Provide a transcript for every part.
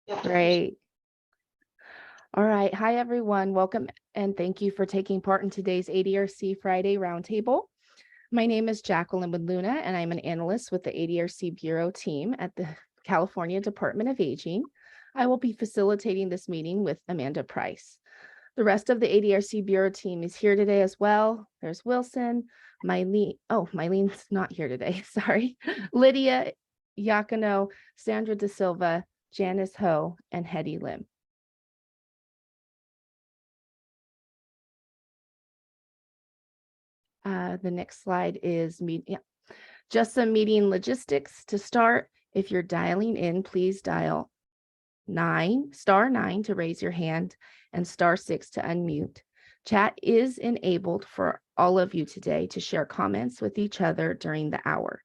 Great. All right. Hi, everyone. Welcome and thank you for taking part in today's ADRC Friday Roundtable. My name is Jacqueline Wood-Luna, and I'm an analyst with the ADRC Bureau team at the California Department of Aging. I will be facilitating this meeting with Amanda Price. The rest of the ADRC Bureau team is here today as well. There's Wilson, Mylene's not here today, sorry. Lydia Iacono, Sandra De Silva, Janice Ho, and Hetty Lim. The next slide is just some meeting logistics to start. If you're dialing in, please dial *9 to raise your hand and *6 to unmute. Chat is enabled for all of you today to share comments with each other during the hour.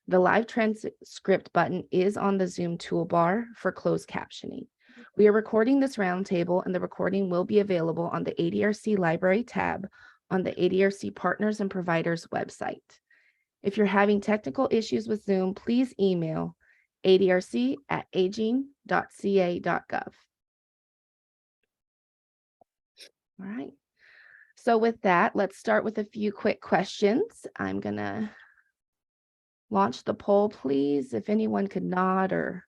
The live transcript button is on the Zoom toolbar for closed captioning. We are recording this roundtable, and the recording will be available on the ADRC Library tab on the ADRC Partners and Providers website. If you're having technical issues with Zoom, please email adrc@aging.ca.gov. All right. So with that, let's start with a few quick questions. I'm going to launch the poll, please. If anyone could nod or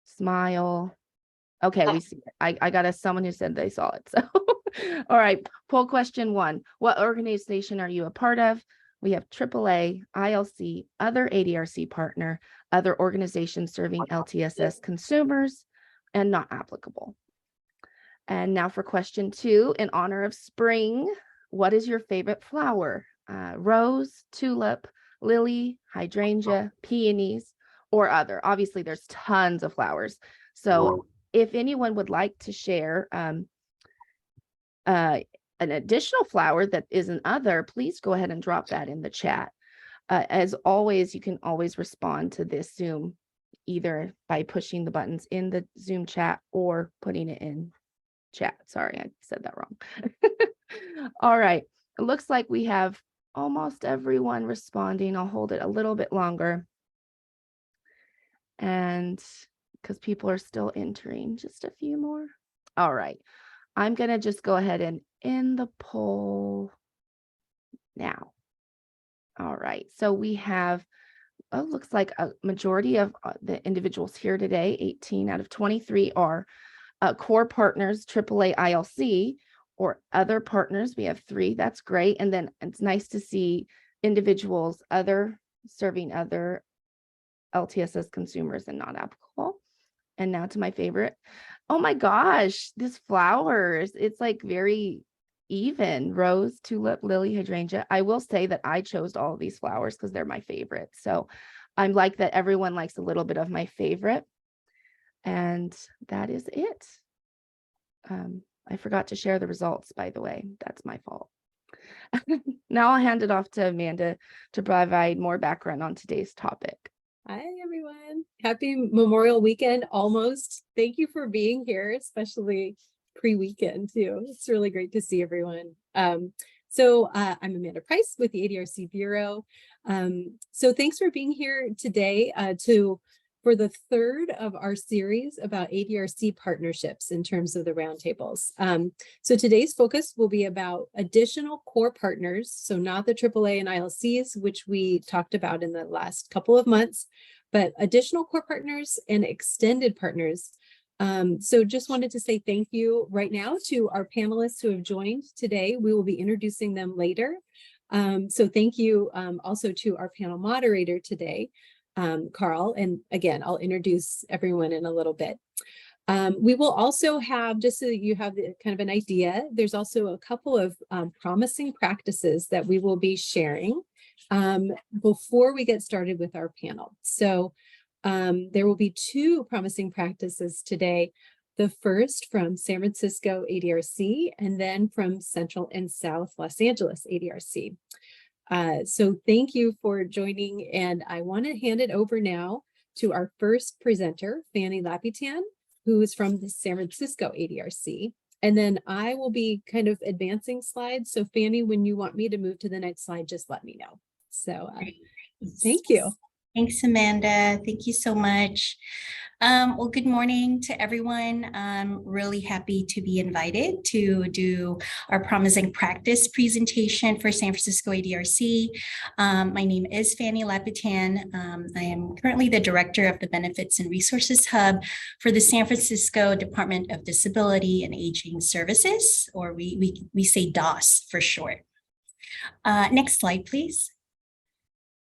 smile. Okay, we see it. I got someone who said they saw it. So, all right. Poll question 1. What organization are you a part of? We have AAA, ILC, other ADRC partner, other organizations serving LTSS consumers, and not applicable. And now for question 2, in honor of spring, what is your favorite flower? Rose, tulip, lily, hydrangea, peonies, or other? Obviously, there's tons of flowers. So if anyone would like to share an additional flower that is an other, please go ahead and drop that in the chat. As always, you can always respond to this Zoom either by pushing the buttons in the Zoom chat or putting it in chat. Sorry, I said that wrong. All right. It looks like we have almost everyone responding. I'll hold it a little bit longer. And because people are still entering, just a few more. All right. I'm going to just go ahead and end the poll now. All right. So we have, looks like a majority of the individuals here today, 18 out of 23 are core partners, AAA ILC, or other partners. We have 3. That's great. And then it's nice to see individuals serving other LTSS consumers and not applicable. And now to my favorite. Oh my gosh, this flowers. It's like very even. Rose, tulip, lily, hydrangea. I will say that I chose all of these flowers because they're my favorite. So I'm like that everyone likes a little bit of my favorite. And that is it. I forgot to share the results, by the way. That's my fault. Now I'll hand it off to Amanda to provide more background on today's topic. Hi, everyone. Happy Memorial Weekend almost. Thank you for being here, especially pre-weekend too. It's really great to see everyone. I'm Amanda Price with the ADRC Bureau. So thanks for being here today for the 3rd of our series about ADRC partnerships in terms of the roundtables. So today's focus will be about additional core partners, so not the AAA and ILCs, which we talked about in the last couple of months, but additional core partners and extended partners. So just wanted to say thank you right now to our panelists who have joined today. We will be introducing them later. So thank you also to our panel moderator today, Carl, and again, I'll introduce everyone in a little bit. We will also have, just so that you have kind of an idea, there's also a couple of promising practices that we will be sharing before we get started with our panel. So there will be 2 promising practices today. The first from San Francisco ADRC and then from Central and South Los Angeles ADRC. So thank you for joining, and I want to hand it over now to our first presenter, Fanny Lapitan, who is from the San Francisco ADRC. And then I will be kind of advancing slides. So Fanny, when you want me to move to the next slide, just let me know. So thank you. Thanks, Amanda. Thank you so much. Well, good morning to everyone. I'm really happy to be invited to do our Promising Practice presentation for San Francisco ADRC. My name is Fanny Lapitan. I am currently the Director of the Benefits and Resources Hub for the San Francisco Department of Disability and Aging Services, or we say DOS for short. Next slide, please.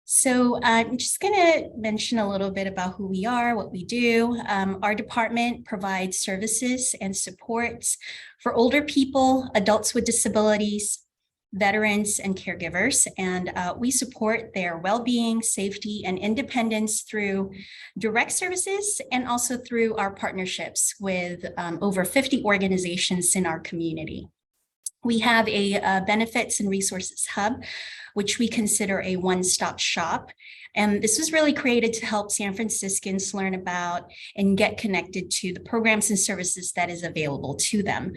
So I'm just going to mention a little bit about who we are, what we do. Our department provides services and supports for older people, adults with disabilities, veterans, and caregivers. And we support their well-being, safety, and independence through direct services and also through our partnerships with over 50 organizations in our community. We have a benefits and resources hub, which we consider a one-stop shop. And this was really created to help San Franciscans learn about and get connected to the programs and services that is available to them.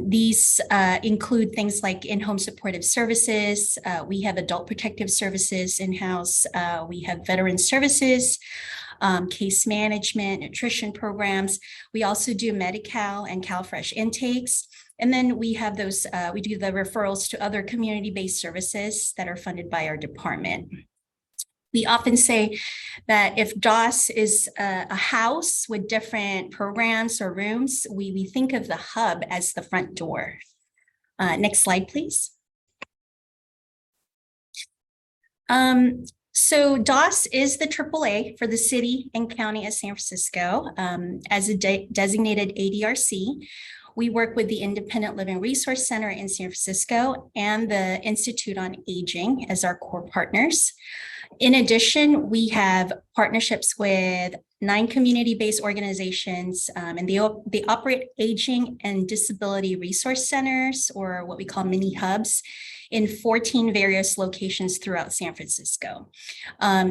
These include things like in-home supportive services. We have adult protective services in-house. We have veteran services, case management, nutrition programs. We also do Medi-Cal and CalFresh intakes. And then we have those, we do the referrals to other community-based services that are funded by our department. We often say that if DOS is a house with different programs or rooms, we think of the hub as the front door. Next slide, please. So DOS is the AAA for the city and county of San Francisco. As a designated ADRC, we work with the Independent Living Resource Center in San Francisco and the Institute on Aging as our core partners. In addition, we have partnerships with 9 community-based organizations, and they operate aging and disability resource centers, or what we call mini hubs, in 14 various locations throughout San Francisco.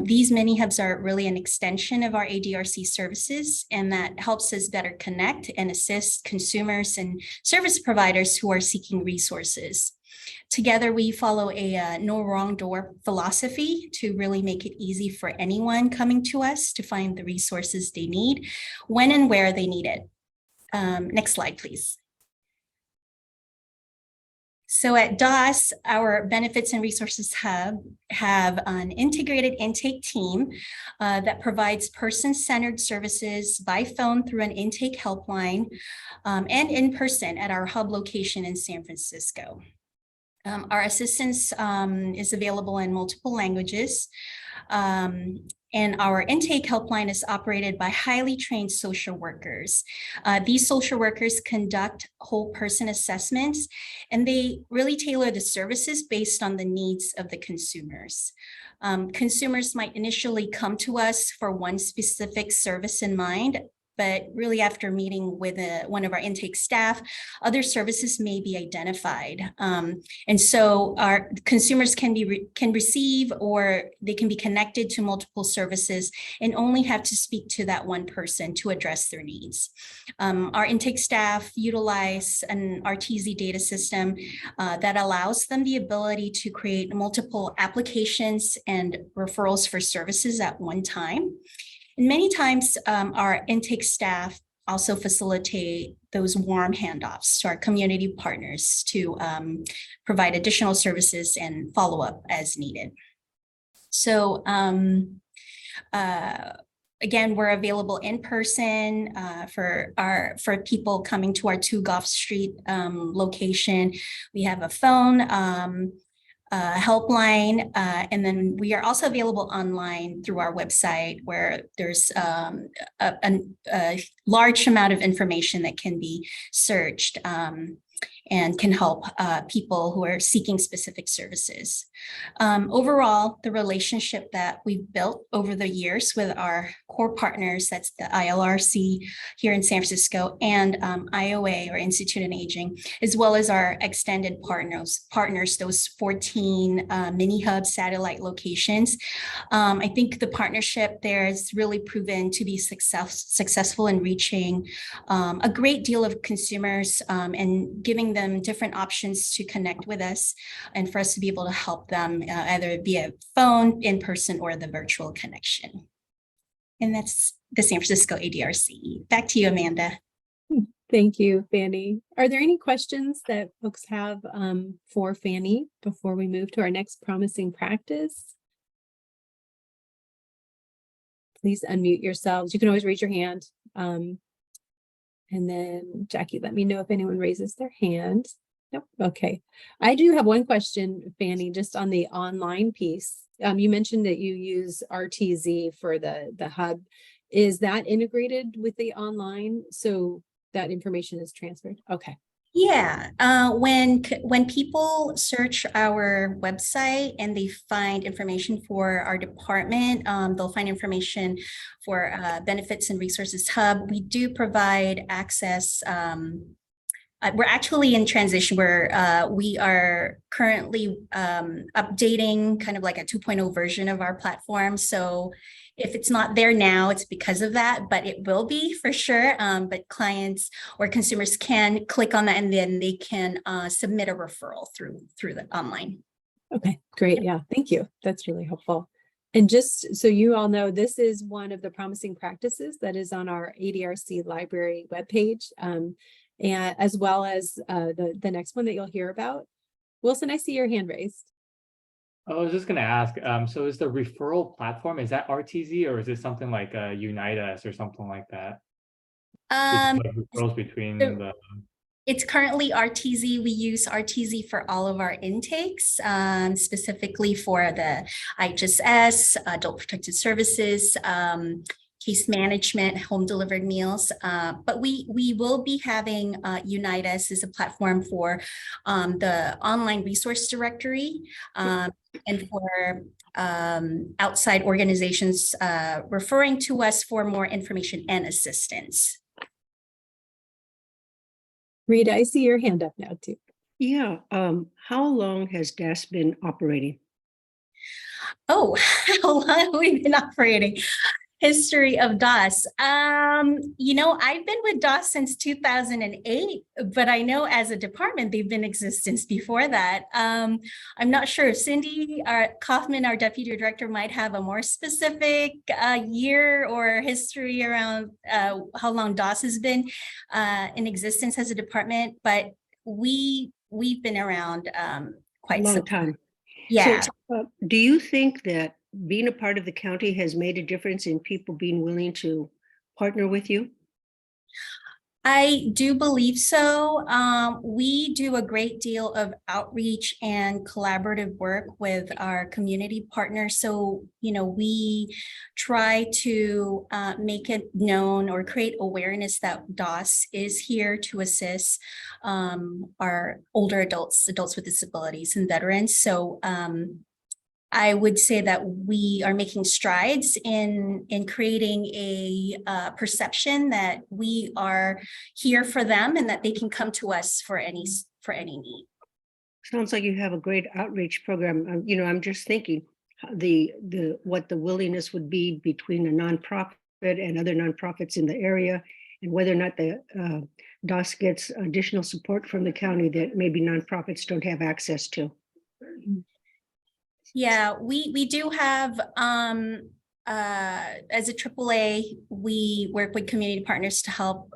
These mini hubs are really an extension of our ADRC services, and that helps us better connect and assist consumers and service providers who are seeking resources. Together, we follow a no wrong door philosophy to really make it easy for anyone coming to us to find the resources they need when and where they need it. Next slide, please. So at DOS, our Benefits and Resources Hub have an integrated intake team that provides person-centered services by phone through an intake helpline and in person at our hub location in San Francisco. Our assistance is available in multiple languages. And our intake helpline is operated by highly trained social workers. These social workers conduct whole person assessments, and they really tailor the services based on the needs of the consumers. Consumers might initially come to us for one specific service in mind, but really after meeting with one of our intake staff, other services may be identified. And so our consumers can receive, or they can be connected to multiple services and only have to speak to that one person to address their needs. Our intake staff utilize an RTZ data system that allows them the ability to create multiple applications and referrals for services at one time. And many times our intake staff also facilitate those warm handoffs to our community partners to provide additional services and follow up as needed. So again, we're available in person for people coming to our 2 Gough Street location. We have a phone helpline, and then we are also available online through our website, where there's a large amount of information that can be searched and can help people who are seeking specific services. Overall, the relationship that we've built over the years with our core partners, that's the ILRC here in San Francisco and IOA, or Institute on Aging, as well as our extended partners, those 14 mini hub satellite locations. I think the partnership there has really proven to be successful in reaching a great deal of consumers and giving them different options to connect with us and for us to be able to help them either via phone, in person, or the virtual connection. And that's the San Francisco ADRC. Back to you, Amanda. Thank you, Fanny. Are there any questions that folks have for Fanny before we move to our next promising practice? Please unmute yourselves. You can always raise your hand. And then Jackie, let me know if anyone raises their hand. Nope. Okay. I do have one question, Fanny, just on the online piece. You mentioned that you use RTZ for the hub. Is that integrated with the online so that information is transferred? Okay. Yeah, when people search our website and they find information for our department, they'll find information for Benefits and Resources Hub. We do provide access. We're actually in transition where we are currently updating kind of like a 2.0 version of our platform. So if it's not there now, it's because of that, but it will be for sure. But clients or consumers can click on that and then they can submit a referral through the online. Okay, great. Yeah, thank you. That's really helpful. And just so you all know, this is one of the promising practices that is on our ADRC library webpage, and as well as the next one that you'll hear about. Wilson, I see your hand raised. I was just going to ask, so is the referral platform, is that RTZ or is it something like Unite Us or something like that? Referrals between the... It's currently RTZ. We use RTZ for all of our intakes, specifically for the IHSS, Adult Protective Services, case management, home delivered meals. But we will be having Unite Us as a platform for the online resource directory and for outside organizations referring to us for more information and assistance. Rita, I see your hand up now too. Yeah. How long has DAS been operating? Oh, how long have we been operating? History of DOS. You know, I've been with DOS since 2008, but I know as a department, they've been in existence before that. I'm not sure. Cindy Kaufman, our deputy director, might have a more specific year or history around how long DOS has been in existence as a department, but we've been around quite a long some time. Yeah. So, do you think that being a part of the county has made a difference in people being willing to partner with you? I do believe so. We do a great deal of outreach and collaborative work with our community partners. So, you know, we try to make it known or create awareness that DOS is here to assist our older adults with disabilities and veterans. So, I would say that we are making strides in creating a perception that we are here for them and that they can come to us for any need. Sounds like you have a great outreach program. You know, I'm just thinking what the willingness would be between a nonprofit and other nonprofits in the area, and whether or not the DOS gets additional support from the county that maybe nonprofits don't have access to. Yeah, we do have, as a AAA, we work with community partners to help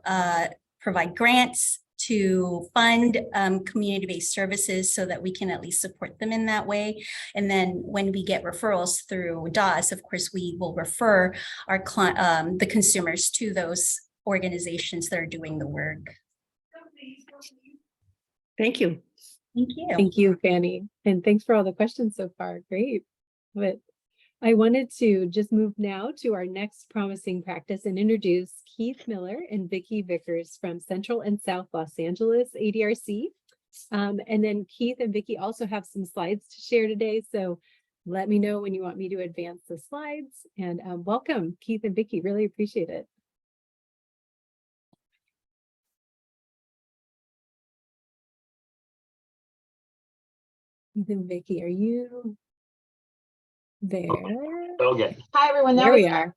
provide grants to fund community-based services so that we can at least support them in that way. And then when we get referrals through DOS, of course, we will refer our the consumers to those organizations that are doing the work. Thank you. Thank you. Thank you, Fanny. And thanks for all the questions so far. Great. But I wanted to just move now to our next promising practice and introduce Keith Miller and Vicki Vickers from Central and South Los Angeles ADRC. And then Keith and Vicki also have some slides to share today. So let me know when you want me to advance the slides. And welcome, Keith and Vicki. Really appreciate it. Then Vicki, are you there? Okay. Hi, everyone. There we are.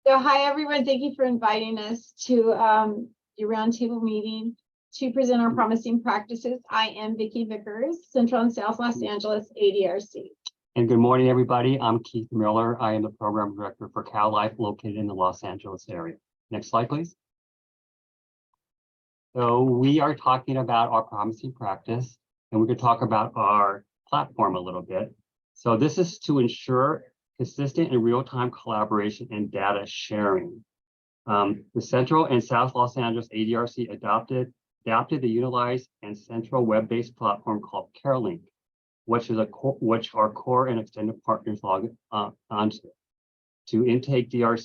So hi, everyone. Thank you for inviting us to your roundtable meeting. to present our promising practices. I am Vicki Vickers, Central and South Los Angeles ADRC. And good morning, everybody. I'm Keith Miller. I am the program director for Cal Life located in the Los Angeles area. Next slide, please. So we are talking about our promising practice, and we could talk about our platform a little bit. So this is to ensure consistent and real-time collaboration and data sharing. The Central and South Los Angeles ADRC adapted the utilized and central web-based platform called CareLink, which our core and extended partners log onto to intake ARC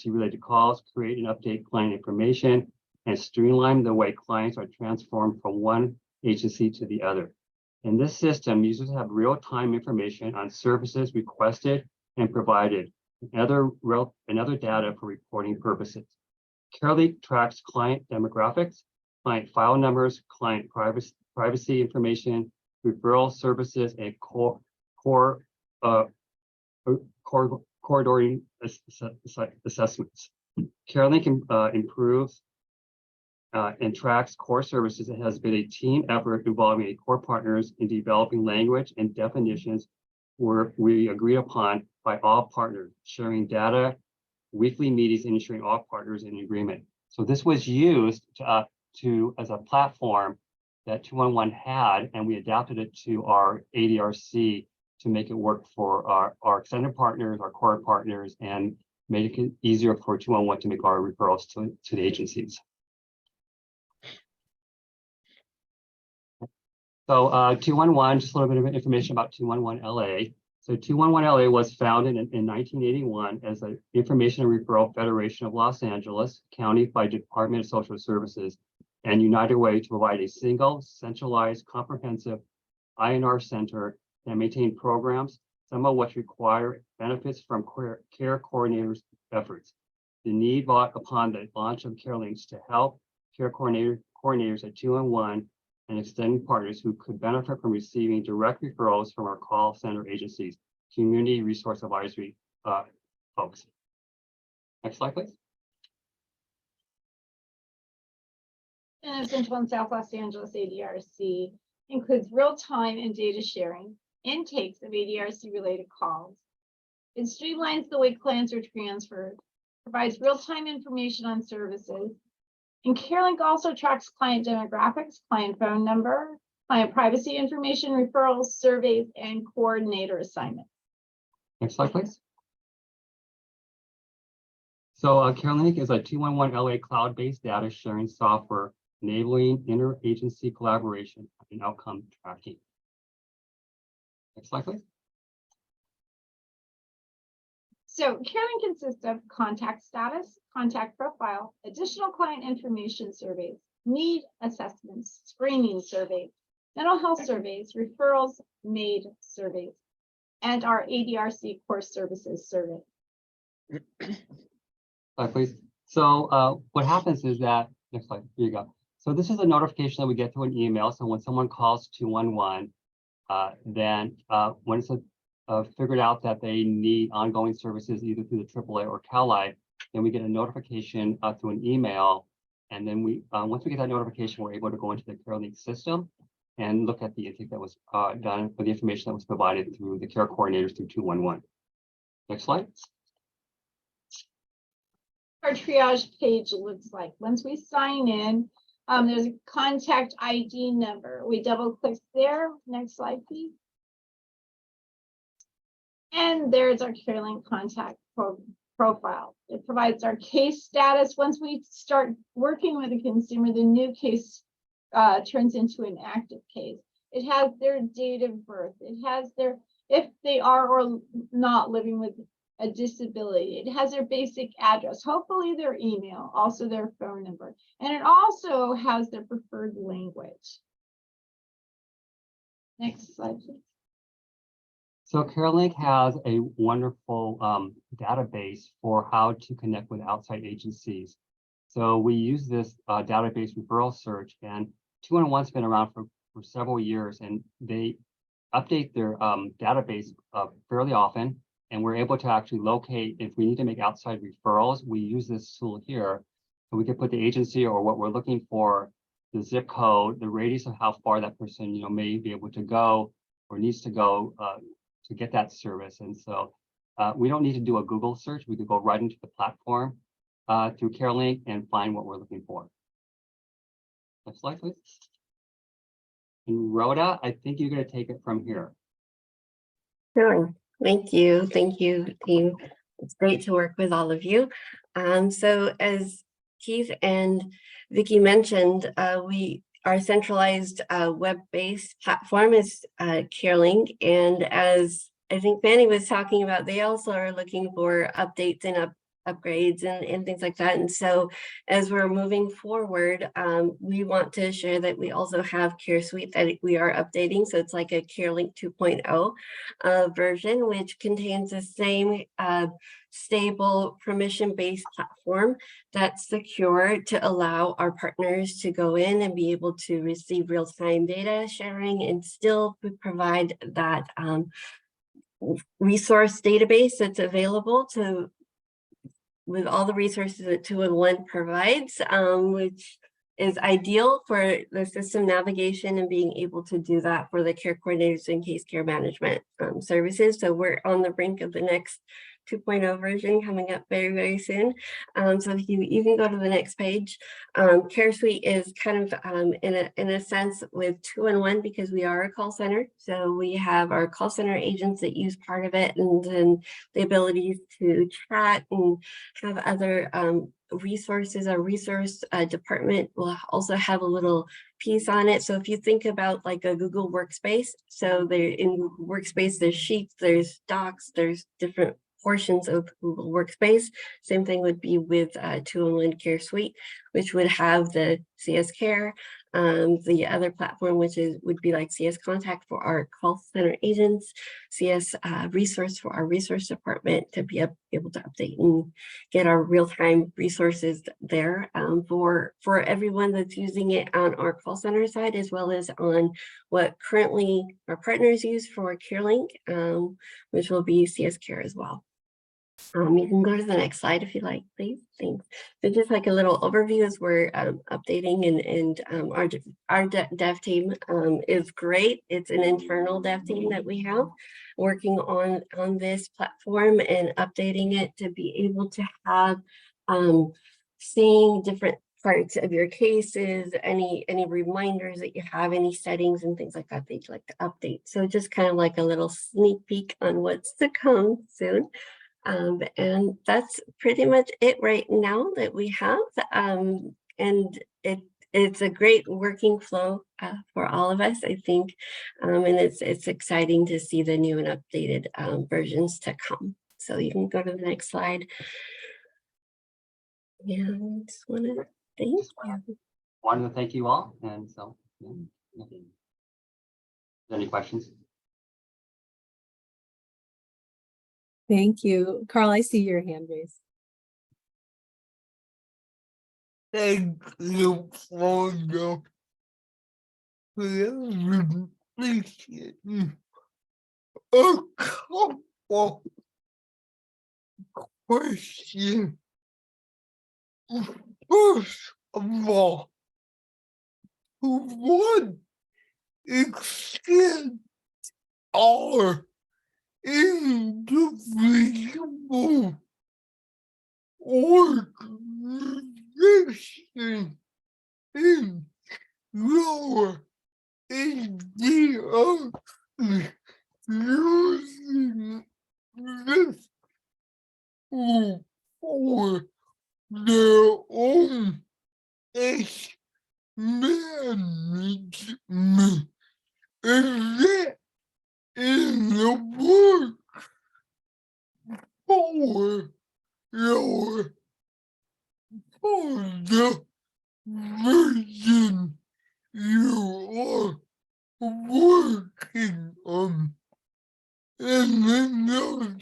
related calls, create and update client information, and streamline the way clients are transformed from one agency to the other. In this system, users have real-time information on services requested and provided, and other data for reporting purposes. CareLink tracks client demographics, client file numbers, client privacy information, referral services, and corridor assessments. CareLink improves and tracks core services. It has been a team effort involving a core partners in developing language and definitions where we agreed upon by all partners, sharing data, weekly meetings, and ensuring all partners in agreement. So this was used as a platform that 211 had, and we adapted it to our ADRC to make it work for our extended partners, our core partners, and make it easier for 211 to make our referrals to the agencies. So 211, just a little bit of information about 211 LA. So 211 LA was founded in 1981 as an Information and Referral Federation of Los Angeles County by Department of Social Services and United Way to provide a single, centralized, comprehensive INR center that maintain programs, some of which require benefits from care coordinators' efforts. The need brought upon the launch of CareLinks to help care coordinators at 211 and extended partners who could benefit from receiving direct referrals from our call center agencies, community resource advisory folks. Next slide, please. And Central and South Los Angeles ADRC includes real-time and data sharing, intakes of ADRC-related calls. It streamlines the way clients are transferred, provides real-time information on services, and CareLink also tracks client demographics, client phone number, client privacy information, referrals, surveys, and coordinator assignments. Next slide, please. So CareLink is a 211 LA cloud-based data sharing software enabling interagency collaboration and outcome tracking. Next slide, please. So CareLink consists of contact status, contact profile, additional client information surveys, need assessments, screening surveys, mental health surveys, referrals made surveys, and our ADRC core services survey. Slide, please. So what happens is that, next slide, here you go. So this is a notification that we get through an email. So when someone calls 211, then when it's figured out that they need ongoing services either through the AAA or Cal Life, then we get a notification through an email. And then we, once we get that notification, we're able to go into the CareLink system and look at the intake that was done for the information that was provided through the care coordinators through 211. Next slide. Our triage page looks like once we sign in, there's a contact ID number. We double click there. Next slide, please. And there's our CareLink contact profile. It provides our case status. Once we start working with a consumer, the new case turns into an active case. It has their date of birth. It has their, if they are or not living with a disability. It has their basic address, hopefully their email, also their phone number. And it also has their preferred language. Next slide, please. So CareLink has a wonderful database for how to connect with outside agencies. So we use this database referral search, and 211's been around for several years, and they update their database fairly often, and we're able to actually locate if we need to make outside referrals. We use this tool here, so we can put the agency or what we're looking for the zip code, the radius of how far that person, may be able to go or needs to go to get that service. And so we don't need to do a Google search. We could go right into the platform through CareLink and find what we're looking for. Next slide, please. And Rhoda, I think you're going to take it from here. Sure. Thank you. Thank you, team. It's great to work with all of you. So as Keith and Vicky mentioned, our centralized web-based platform is CareLink. And as I think Fanny was talking about, they also are looking for updates and upgrades and things like that. And so as we're moving forward, we want to share that we also have Care Suite that we are updating. So it's like a CareLink 2.0 version, which contains the same stable permission-based platform that's secure to allow our partners to go in and be able to receive real-time data sharing and still provide that resource database that's available with all the resources that 2-in-1 provides, which is ideal for the system navigation and being able to do that for the care coordinators and case care management services. So we're on the brink of the next 2.0 version coming up very, very soon. So if you can go to the next page. Care Suite is kind of in a sense with 2-in-1 because we are a call center. So we have our call center agents that use part of it, and then the ability to chat and have other resources. Our resource department will also have a little piece on it. So if you think about like a Google Workspace, so there in Google Workspace, there's sheets, there's docs, there's different portions of Google Workspace. Same thing would be with 2-in-1 Care Suite, which would have the CS Care, the other platform, which would be like CS Contact for our call center agents, CS Resource for our resource department to be able to update and get our real-time resources there for everyone that's using it on our call center side, as well as on what currently our partners use for CareLink, which will be CS Care as well. You can go to the next slide if you like, please. Thanks. So just like a little overview as we're updating, and our dev team is great. It's an internal dev team that we have working on this platform and updating it to be able to have seeing different parts of your cases, any reminders that you have, any settings and things like that you'd like to update. So just kind of like a little sneak peek on what's to come soon. And that's pretty much it right now that we have. And it's a great working flow for all of us, I think. And it's exciting to see the new and updated versions to come. So you can go to the next slide. And just want to thank you. Wanted to thank you all. And so, any questions? Thank you. Carl, I see your hand raised. Thank you for the presentation. A couple questions. First of all, to what extent are individual organizations in your ADRC using this tool for their own case management? Is that in the work for the version you are working on? And then the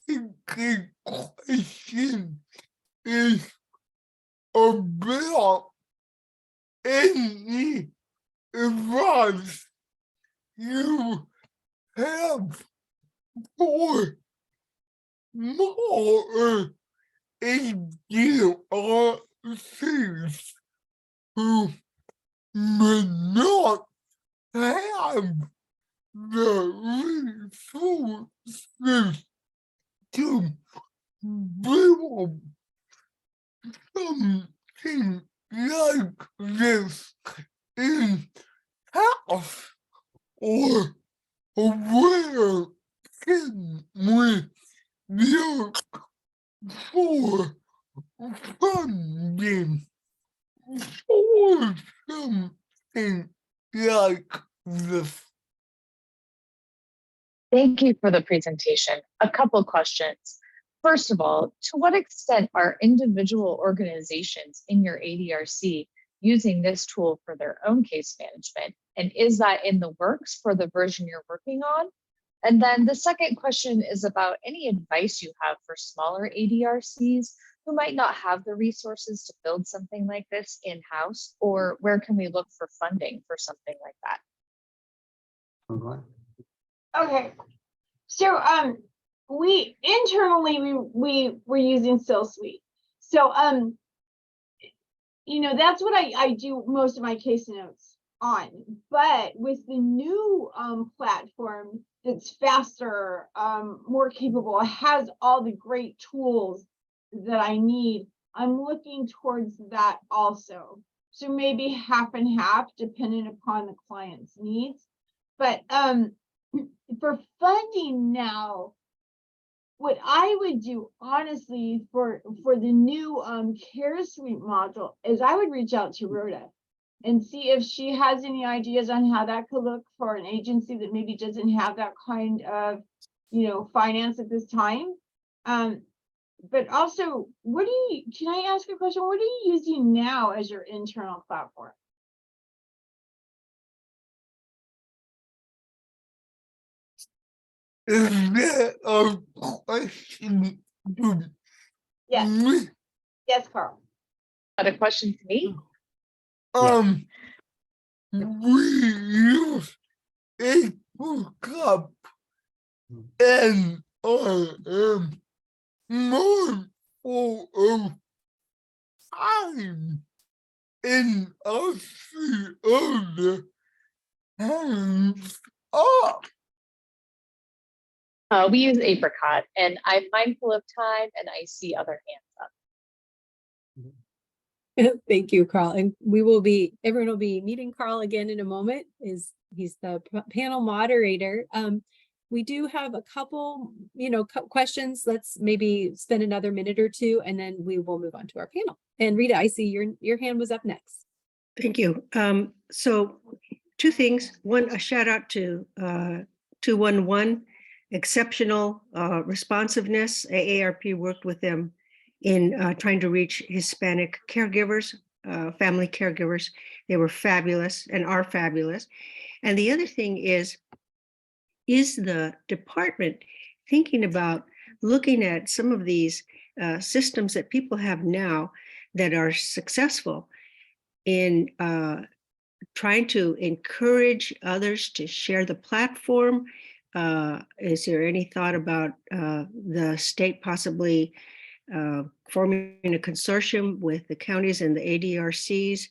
second question is about any advice you have for more ADRCs who something like this in house, or where can we look for funding for something like this? Thank you for the presentation. A couple questions. First of all, to what extent are individual organizations in your ADRC using this tool for their own case management? And is that in the works for the version you're working on? And then the second question is about any advice you have for smaller ADRCs who might not have the resources to build something like this in-house, or where can we look for funding for something like that? Okay, so we internally we were using SillSuite. So you know, that's what I do most of my case notes on. But with the new platform that's faster, more capable, has all the great tools that I need, I'm looking towards that also. So maybe half and half, depending upon the client's needs. But for funding now, what I would do honestly for the new Care Suite module is I would reach out to Rhoda and see if she has any ideas on how that could look for an agency that maybe doesn't have that kind of, you know, finance at this time. But also, what do you, can I ask a question? What are you using now as your internal platform? Is that a question to Yes, me? yes, Carl. Got a question to me? We use a hookup and mindful of time in a few other hands up. We use Apricot, and I'm mindful of time, and I see other hands up. Thank you, Carl. And everyone will be meeting Carl again in a moment. He's the panel moderator. We do have a couple, you know, questions. Let's maybe spend another minute or two, and then we will move on to our panel. And Rita, I see your hand was up next. Thank you. So two things. One, a shout out to 211, exceptional responsiveness. AARP worked with them in trying to reach Hispanic caregivers, family caregivers. They were fabulous and are fabulous. And the other thing is the department thinking about looking at some of these systems that people have now that are successful in trying to encourage others to share the platform? Is there any thought about the state possibly forming a consortium with the counties and the ADRCs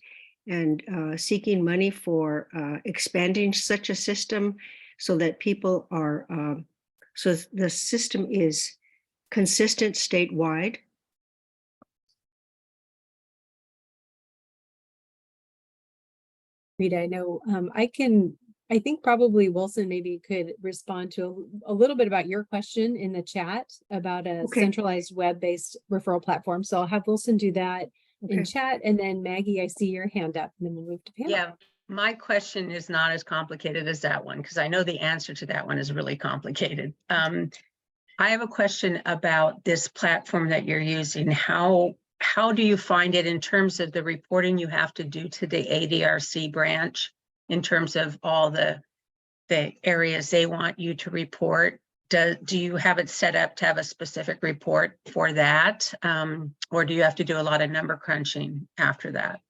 and seeking money for expanding such a system so that people are, so the system is consistent statewide? Rita, I know I think probably Wilson maybe could respond to a little bit about your question in the chat about a centralized web-based referral platform. So I'll have Wilson do that in chat, and then Maggie, I see your hand up, and then we'll move to panel. Yeah, my question is not as complicated as that one, because I know the answer to that one is really complicated. I have a question about this platform that you're using. How do you find it in terms of the reporting you have to do to the ADRC branch in terms of all the areas they want you to report? Do you have it set up to have a specific report for that? Or do you have to do a lot of number crunching after that?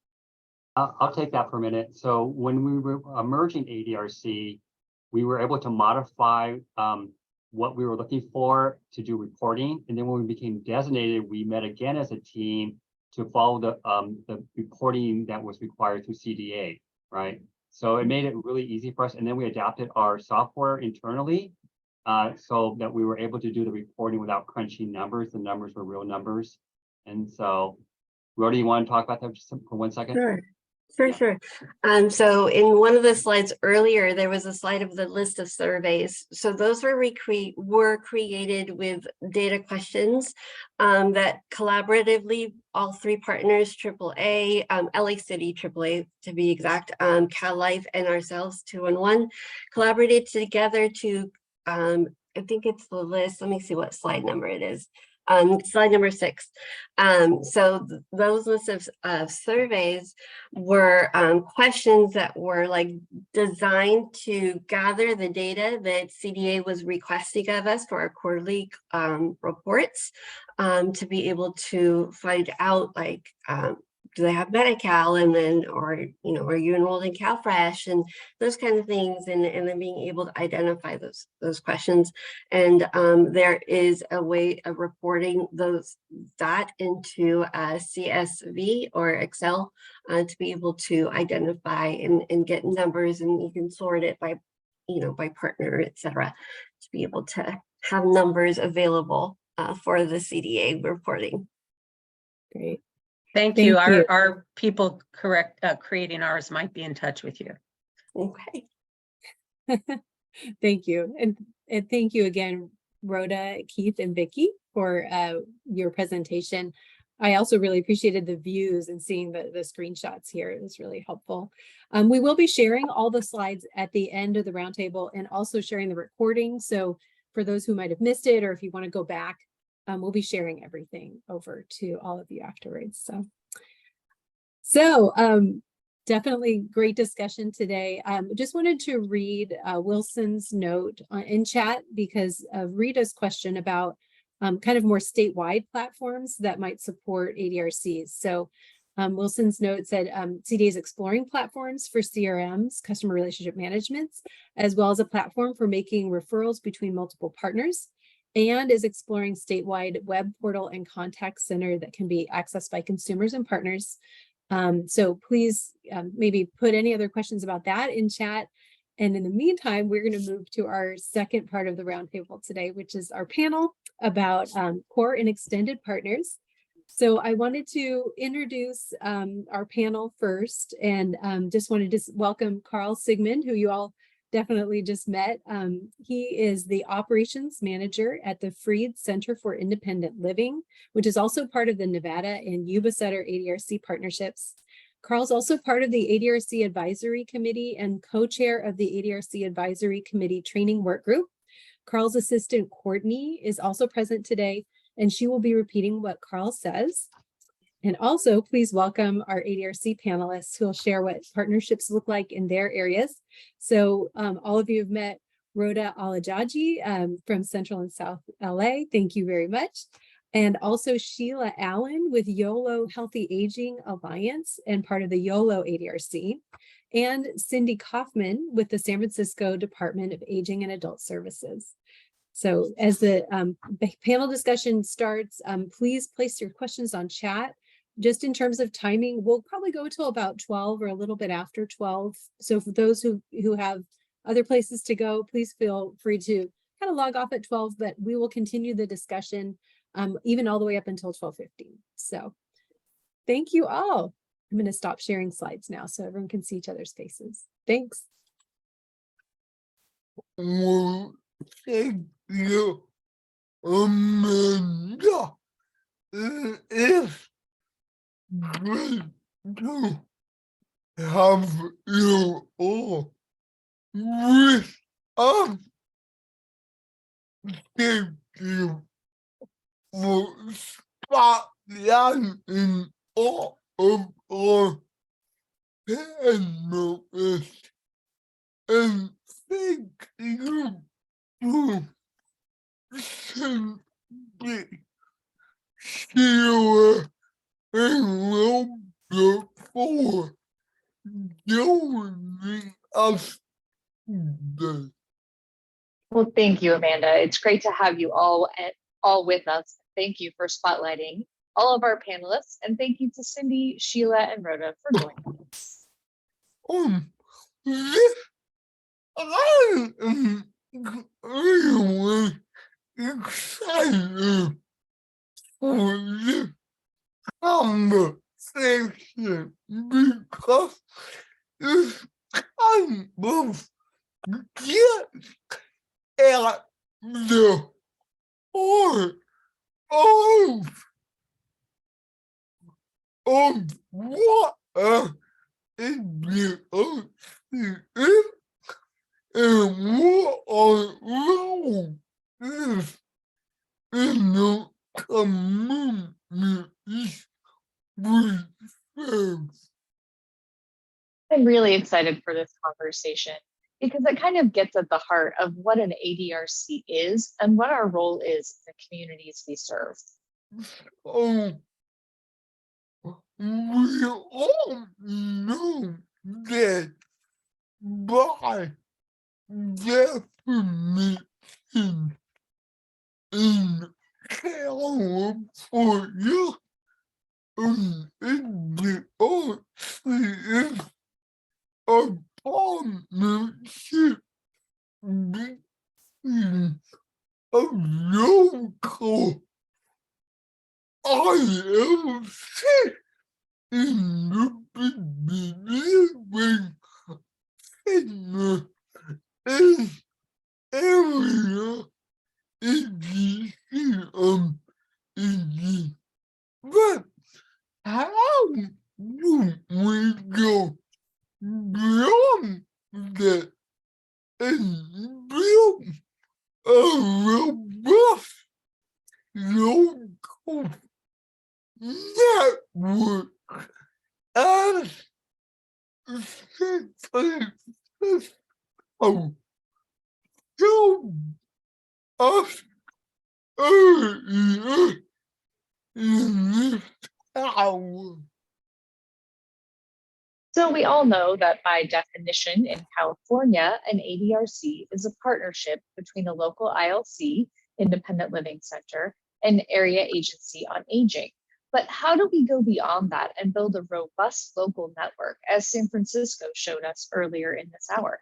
I'll take that for a minute. So when we were merging ADRC, we were able to modify what we were looking for to do reporting. And then when we became designated, we met again as a team to follow the reporting that was required through CDA, right? So it made it really easy for us. And then we adapted our software internally so that we were able to do the reporting without crunching numbers. The numbers were real numbers. And so Rhoda, you want to talk about that just for 1 second? Sure. Sure. So in one of the slides earlier, there was a slide of the list of surveys. So those were created with data questions that collaboratively, all three partners, AAA, LA City AAA to be exact, Cal Life and ourselves 211, collaborated together to, I think it's the list. Let me see what slide number it is. Slide number 6. So those lists of surveys were questions that were like designed to gather the data that CDA was requesting of us for our quarterly reports, to be able to find out like, do they have Medi-Cal, and then, or, you know, are you enrolled in CalFresh, and those kind of things, and then being able to identify those questions. And there is a way of reporting that into a CSV or Excel to be able to identify and get numbers, and you can sort it by, you know, by partner, etc., to be able to have numbers available for the CDA reporting. Great. Thank you. Our people creating ours might be in touch with you. Okay. Thank you. And thank you again, Rhoda, Keith, and Vicky for your presentation. I also really appreciated the views and seeing the screenshots here. It was really helpful. We will be sharing all the slides at the end of the roundtable and also sharing the recording. So for those who might have missed it, or if you want to go back, we'll be sharing everything over to all of you afterwards. So definitely great discussion today. Just wanted to read Wilson's note in chat because of Rita's question about kind of more statewide platforms that might support ADRCs. So Wilson's note said CDA is exploring platforms for CRMs, customer relationship managements, as well as a platform for making referrals between multiple partners, and is exploring statewide web portal and contact center that can be accessed by consumers and partners. So please maybe put any other questions about that in chat. And in the meantime, we're going to move to our second part of the roundtable today, which is our panel about core and extended partners. So I wanted to introduce our panel first, and just wanted to welcome Carl Sigmund, who you all definitely just met. He is the operations manager at the Freed Center for Independent Living, which is also part of the Nevada and Yuba Sutter ADRC partnerships. Carl's also part of the ADRC Advisory Committee and co-chair of the ADRC Advisory Committee Training Work Group. Carl's assistant Courtney is also present today, and she will be repeating what Carl says. And also, please welcome our ADRC panelists who will share what partnerships look like in their areas. So all of you have met Rhoda Alajaji from Central and South LA. Thank you very much. And also Sheila Allen with YOLO Healthy Aging Alliance and part of the YOLO ADRC. And Cindy Kaufman with the San Francisco Department of Aging and Adult Services. So as the panel discussion starts, please place your questions on chat. Just in terms of timing, we'll probably go till about 12 or a little bit after 12. So for those who have other places to go, please feel free to kind of log off at 12, but we will continue the discussion even all the way up until 12:15. So thank you all. I'm going to stop sharing slides now so everyone can see each other's faces. Thanks. Well, thank you, Amanda. It's great to have you all with us. Thank you for spotlighting all of our panelists, and thank you to Cindy, Sheila, and Rhoda for joining us today. Well, thank you, Amanda. It's great to have you all with us. Thank you for spotlighting all of our panelists, and thank you to Cindy, Sheila, and Rhoda for joining us. This, I am really excited for this conversation. section because it's kind of gets at the heart of what ADRC is and what our role is in the communities we serve. I'm really excited for this conversation because it kind of gets at the heart of what an ADRC is and what our role is in the communities we serve. So we all know that by definition in California, an ADRC is a partnership between a local ILC in the living center and area EDC but how do we go beyond that and build a robust local network as successful to us earlier in this hour? So we all know that by definition in California, an ADRC is a partnership between a local ILC, Independent Living Center, and area agency on aging. But how do we go beyond that and build a robust local network, as San Francisco showed us earlier in this hour?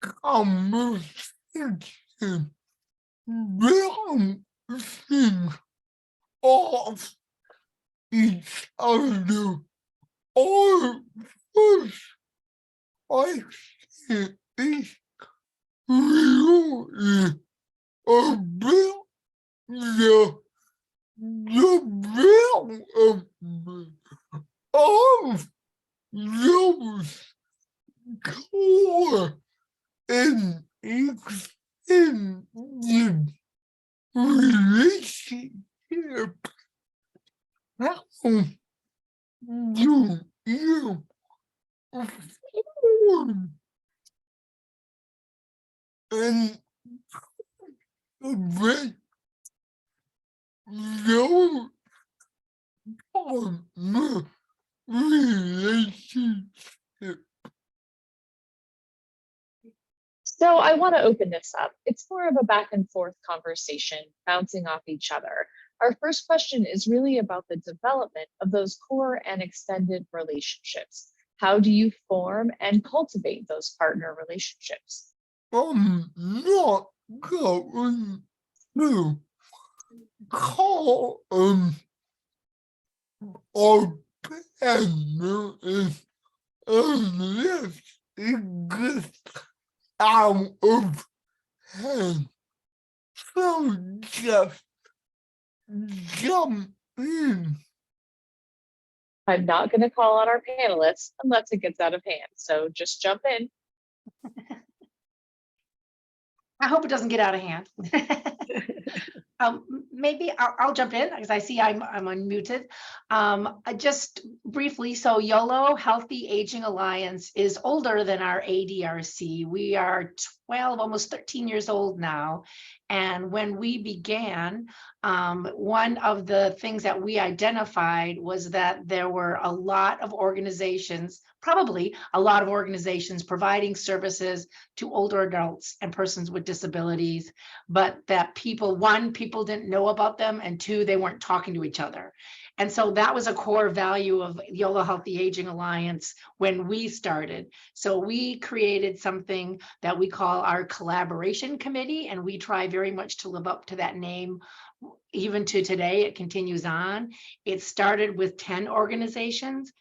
So, I want to open this up. It's more of a back and forth conversation, bouncing off each other. Our first question is really about the development of those core and extended relationships. How do you form and prevent those partner relationships? So I want to open this up. It's more of a back and forth conversation, bouncing off each other. Our first question is really about the development of those core and extended relationships. How do you form and cultivate those partner relationships? I'm not going to call our partner is unless it gets out of hand. So just jump in. I'm not going to call on our panelists unless it gets out of hand. So just jump in. I hope it doesn't get out of hand. Maybe I'll jump in because I see I'm unmuted. Just briefly, so YOLO Healthy Aging Alliance is older than our ADRC. We are 12, almost 13 years old now. And when we began, one of the things that we identified was that there were a lot of organizations, probably a lot of organizations providing services to older adults and persons with disabilities, but that people didn't know about them, and two, they weren't talking to each other. And so that was a core value of YOLO Healthy Aging Alliance when we started. So we created something that we call our collaboration committee, and we try very much to live up to that name. Even to today, it continues on. It started with 10 organizations.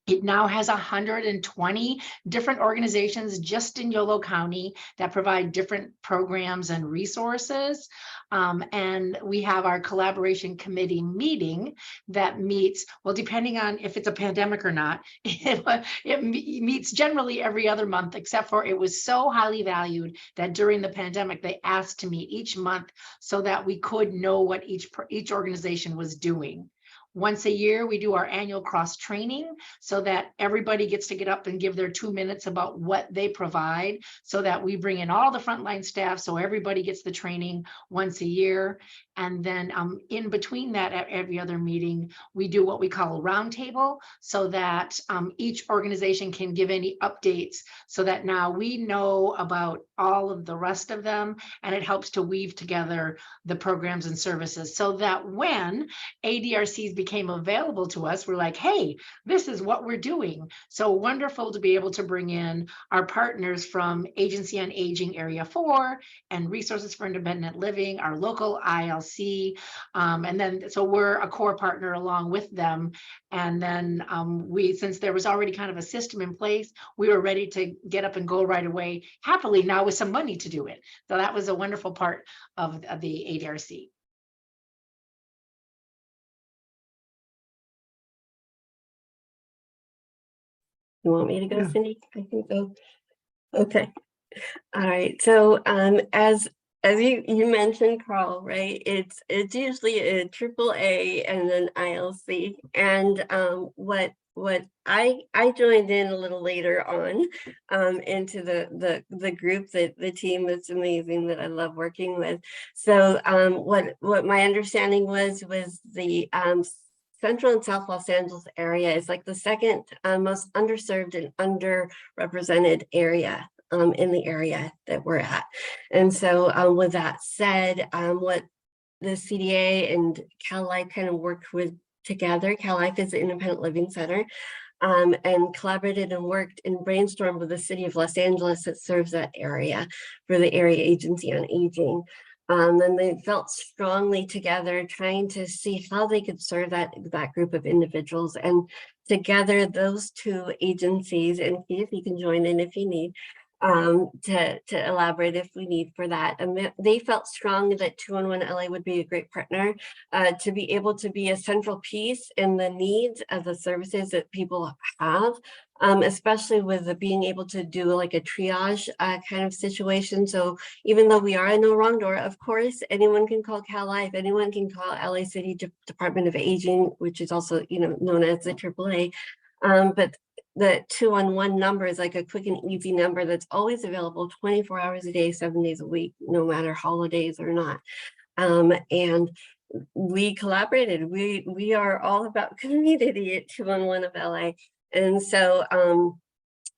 It now has 120 different organizations just in Yolo County that provide different programs and resources. And we have our collaboration committee meeting that meets, well, depending on if it's a pandemic or not, it meets generally every other month, except for it was so highly valued that during the pandemic, they asked to meet each month so that we could know what each organization was doing. Once a year, we do our annual cross training so that everybody gets to get up and give their 2 minutes about what they provide, so that we bring in all the frontline staff so everybody gets the training once a year. And then in between that, at every other meeting, we do what we call a roundtable so that each organization can give any updates so that now we know about all of the rest of them, and it helps to weave together the programs and services so that when ADRCs became available to us, we're like, hey, this is what we're doing. So wonderful to be able to bring in our partners from Agency on Aging Area 4 and Resources for Independent Living, our local ILC. And then, so we're a core partner along with them. And then since there was already kind of a system in place, we were ready to get up and go right away, happily now with some money to do it. So that was a wonderful part of the ADRC. You want me to go, Yeah. Cindy? I think so. Okay. All right. So as you mentioned, Carl, right? It's usually a AAA and an ILC. And what I joined in a little later on into the group, that the team that's amazing that I love working with. So what my understanding was the Central and South Los Angeles area is like the second most underserved and underrepresented area in the area that we're at. And so with that said, what the CDA and CalLife kind of worked with together, CalLife is the Independent Living Center, and collaborated and worked and brainstormed with the city of Los Angeles that serves that area for the Area Agency on Aging. And they felt strongly together trying to see how they could serve that group of individuals. And together, those two agencies, and Keith, you can join in if you need, to elaborate if we need for that. And they felt strong that 211 LA would be a great partner to be able to be a central piece in the needs of the services that people have, especially with being able to do like a triage kind of situation. So even though we are a no wrong door, of course, anyone can call CalLife, anyone can call LA City Department of Aging, which is also, known as the AAA. But the 211 number is like a quick and easy number that's always available 24 hours a day, 7 days a week, no matter holidays or not. And we collaborated. We are all about community at 211 of LA. And so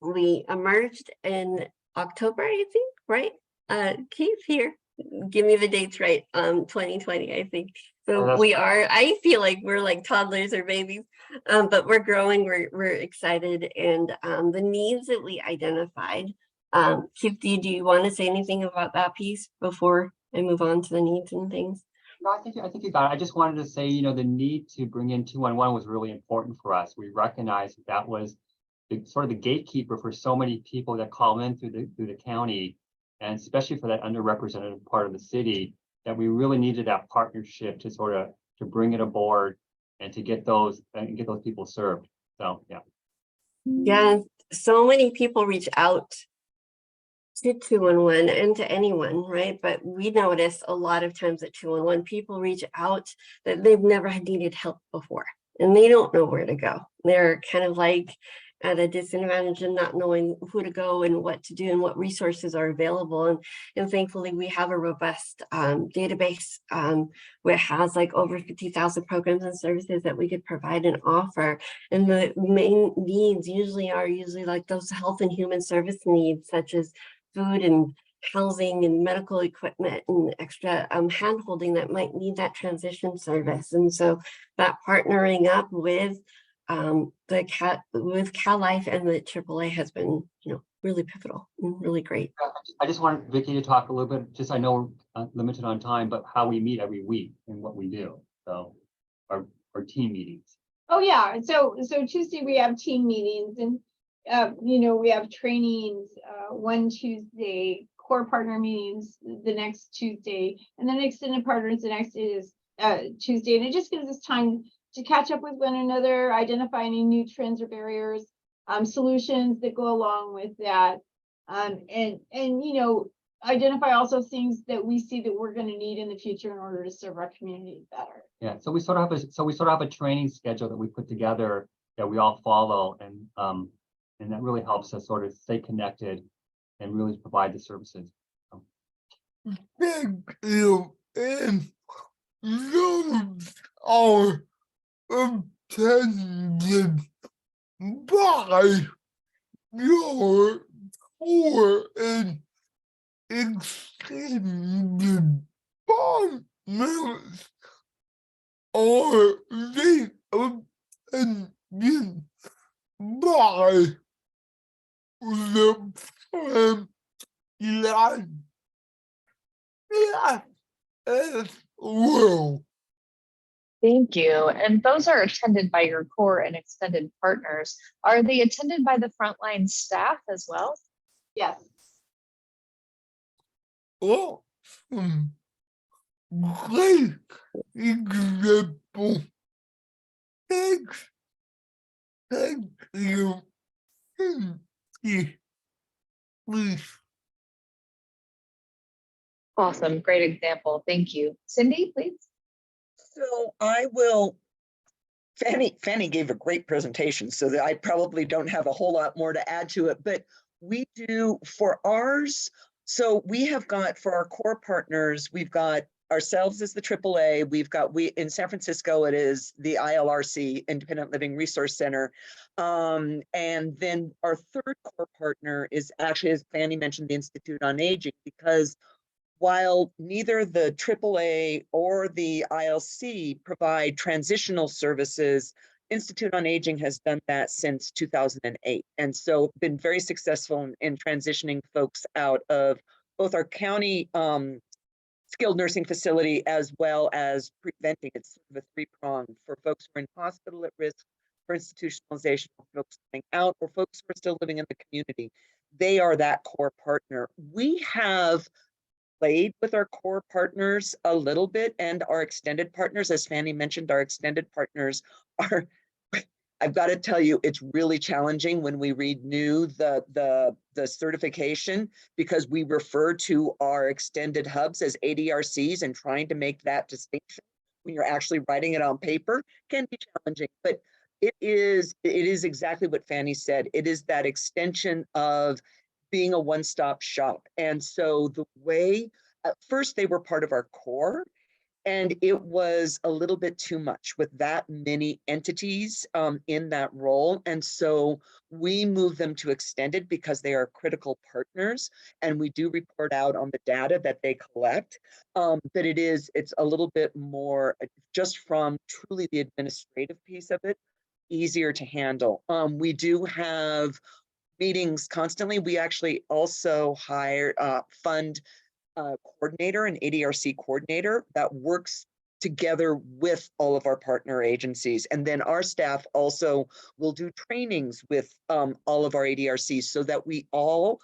we emerged in October, I think, right? Keith, here, give me the dates right, 2020, I think. So we are, I feel like we're like toddlers or babies, but we're growing, we're excited. And the needs that we identified, Keith, do you want to say anything about that piece before I move on to the needs and things? No, I think you got it. I just wanted to say, the need to bring in 211 was really important for us. We recognized that was sort of the gatekeeper for so many people that call in through the county, and especially for that underrepresented part of the city, that we really needed that partnership to sort of to bring it aboard and to get those people served. So yeah. Yeah, so many people reach out to 211 and to anyone, right? But we notice a lot of times at 211, people reach out that they've never needed help before, and they don't know where to go. They're kind of like at a disadvantage of not knowing who to go and what to do and what resources are available. And thankfully, we have a robust database where it has like over 50,000 programs and services that we could provide and offer. And the main needs usually are like those health and human service needs, such as food and housing and medical equipment and extra hand-holding that might need that transition service. And so that partnering up with with Cal Life and the AAA has been, really pivotal and really great. I just want Vicky to talk a little bit, just I know we're limited on time, but how we meet every week and what we do. So our team meetings. Oh, yeah. So Tuesday we have team meetings and, we have trainings, one Tuesday, core partner meetings the next Tuesday, and then extended partners the next is Tuesday. And it just gives us time to catch up with one another, identify any new trends or barriers, solutions that go along with that. And identify also things that we see that we're going to need in the future in order to serve our community better. Yeah, so we sort of have a training schedule that we put together that we all follow, and that really helps us sort of stay connected and really provide the services. Thank you. And those are attended by your core and extended partners, or they attended by the plan as well. Thank you. And those are attended by your core and extended partners. Are they attended by the frontline staff as well? Yes. Oh, great example. Thanks. Thank you. Please. Awesome. Great example. Thank you. Cindy, please. So Fanny gave a great presentation, so that I probably don't have a whole lot more to add to it, but we do for ours. So we have got, for our core partners, we've got ourselves as the AAA, in San Francisco, it is the ILRC, Independent Living Resource Center. And then our third core partner is actually, as Fanny mentioned, the Institute on Aging, because while neither the AAA or the ILC provide transitional services, Institute on Aging has done that since 2008. And so been very successful in transitioning folks out of both our county skilled nursing facility as well as preventing. It's sort of a three-pronged for folks who are in hospital at risk, for institutionalization, for folks coming out, or folks who are still living in the community. They are that core partner. We have played with our core partners a little bit, and our extended partners, as Fanny mentioned, our extended partners are, I've got to tell you, it's really challenging when we renew the certification, because we refer to our extended hubs as ADRCs, and trying to make that distinction when you're actually writing it on paper can be challenging. But it is exactly what Fanny said. It is that extension of being a one-stop shop. And so the way, at first they were part of our core, and it was a little bit too much with that many entities in that role. And so we moved them to extended because they are critical partners, and we do report out on the data that they collect. But it's a little bit more, just from truly the administrative piece of it, easier to handle. We do have meetings constantly. We actually also fund a coordinator, an ADRC coordinator that works together with all of our partner agencies. And then our staff also will do trainings with all of our ADRCs, so that we all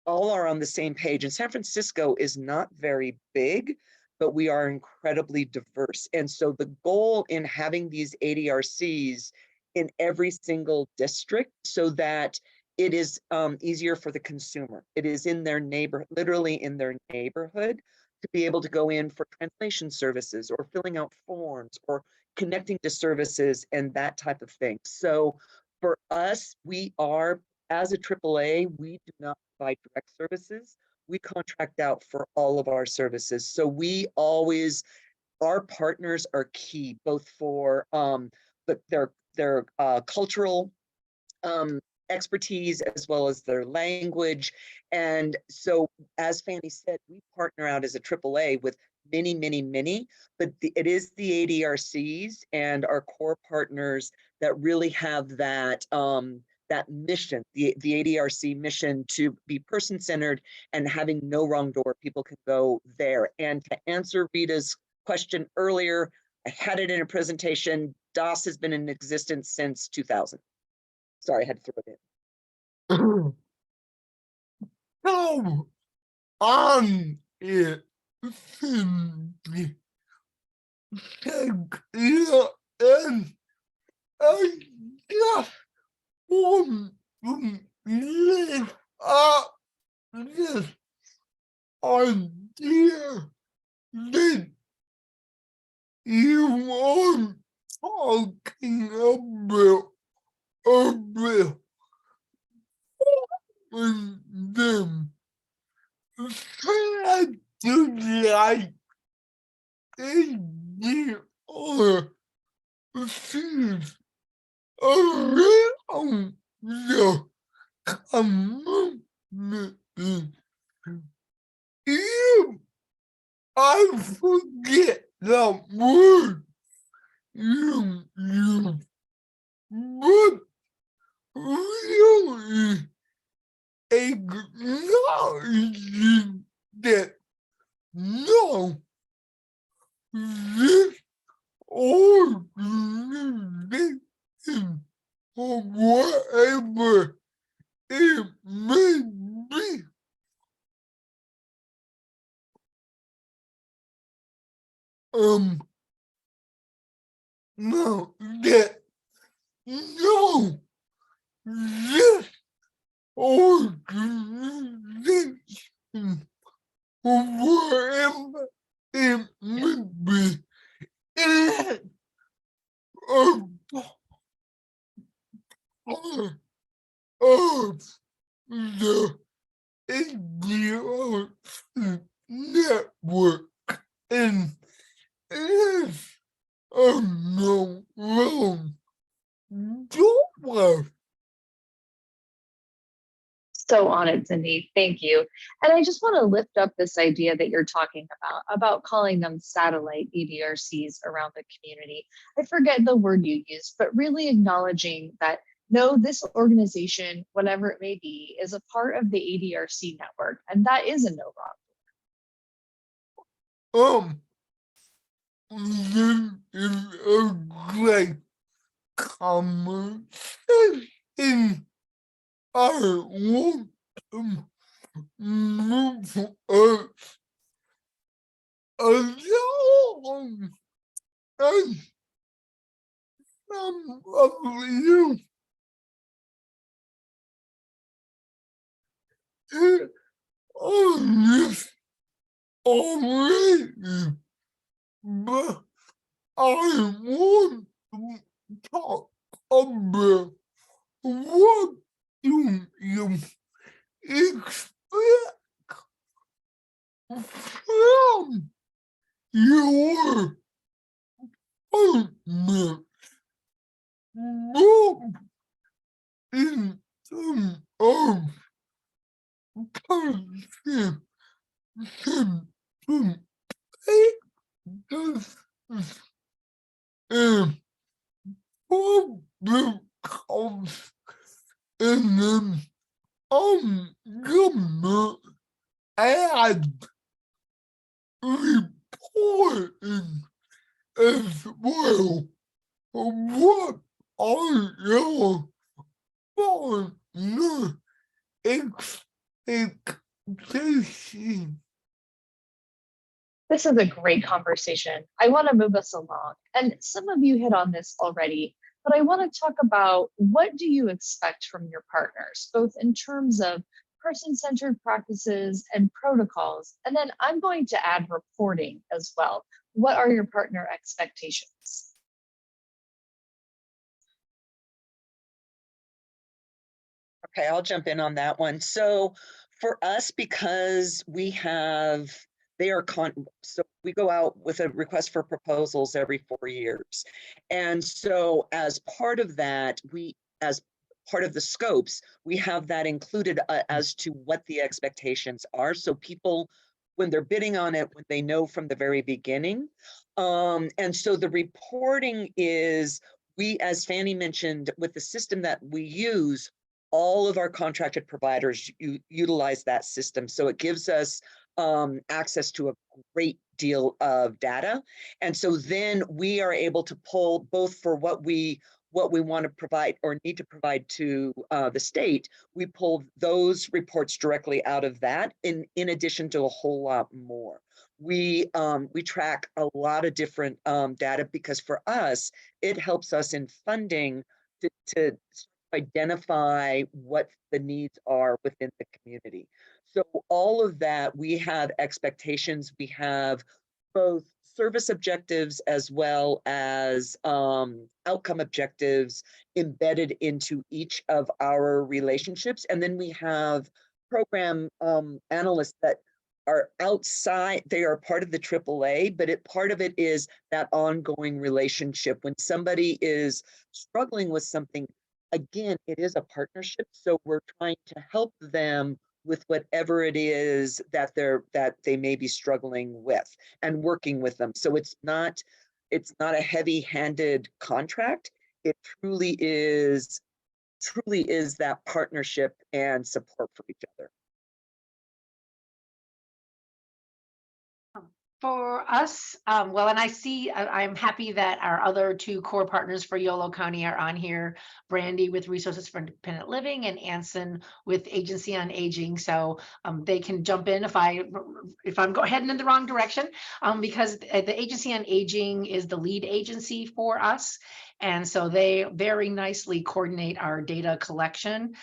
are on the same page. And San Francisco is not very big, but we are incredibly diverse. And so the goal in having these ADRCs in every single district, so that it is easier for the consumer. It is in their literally in their neighborhood, to be able to go in for translation services, or filling out forms, or connecting to services, and that type of thing. So for us, we are, as a AAA, we do not provide direct services. We contract out for all of our services. So our partners are key, both for but their cultural expertise as well as their language. And so, as Fanny said, we partner out as a AAA with many, but it is the ADRCs and our core partners that really have that that mission, the ADRC mission to be person-centered and having no wrong door. People can go there. And to answer Rita's question earlier, I had it in a presentation. DOS has been in existence since 2000. Sorry, I had to throw it in. So on it simply take it and I just want to lift up this idea that you are talking about when them satellite ADRCs around the community. You, I forget the word you use, but really acknowledging that no, this organization or whatever it may be no, that no, this organization or whatever it may be is a part of the ADRC network and is a no wrong door. So honored, Cindy. Thank you. And I just want to lift up this idea that you're talking about calling them satellite ADRCs around the community. I forget the word you used, but really acknowledging that no, this organization, whatever it may be, is a part of the ADRC network, and that is a no wrong. This is a great conversation. I want to move us along, and some of you hit on this already, but I want to talk about what do you expect from your partner, both in terms of partnership to take this and public health, and then I'm gonna add reporting as well. What are your partner expectations? This is a great conversation. I want to move us along. And some of you hit on this already, but I want to talk about what do you expect from your partners, both in terms of person-centered practices and protocols. And then I'm going to add reporting as well. What are your partner expectations? Okay, I'll jump in on that one. So for us, because we have, so we go out with a request for proposals every 4 years. And so as part of that, as part of the scopes, we have that included as to what the expectations are. So people, when they're bidding on it, when they know from the very beginning. And so the reporting is, we, as Fanny mentioned, with the system that we use, all of our contracted providers utilize that system. So it gives us access to a great deal of data. And so then we are able to pull both for what we want to provide or need to provide to the state. We pull those reports directly out of that in addition to a whole lot more. We track a lot of different data because for us, it helps us in funding to identify what the needs are within the community. So all of that, we have expectations. We have both service objectives as well as outcome objectives embedded into each of our relationships. And then we have program analysts that are outside, they are part of the AAA, but part of it is that ongoing relationship. When somebody is struggling with something, again, it is a partnership. So we're trying to help them with whatever it is that they may be struggling with and working with them. So it's not a heavy-handed contract. It truly is that partnership and support for each other. For us, well, and I see, I'm happy that our other two core partners for Yolo County are on here, Brandy with Resources for Independent Living and Anson with Agency on Aging. So they can jump in if I'm heading in the wrong direction, because the Agency on Aging is the lead agency for us. And so they very nicely coordinate our data collection.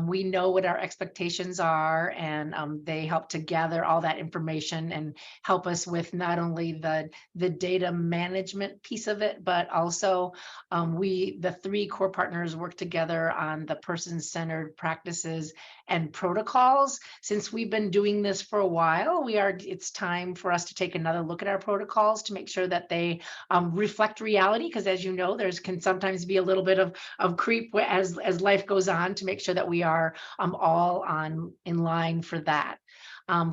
We know what our expectations are, and they help to gather all that information and help us with not only the data management piece of it, but also the three core partners work together on the person-centered practices and protocols. Since we've been doing this for a while, it's time for us to take another look at our protocols to make sure that they reflect reality, because as you know, can sometimes be a little bit of creep as life goes on, to make sure that we are all in line for that.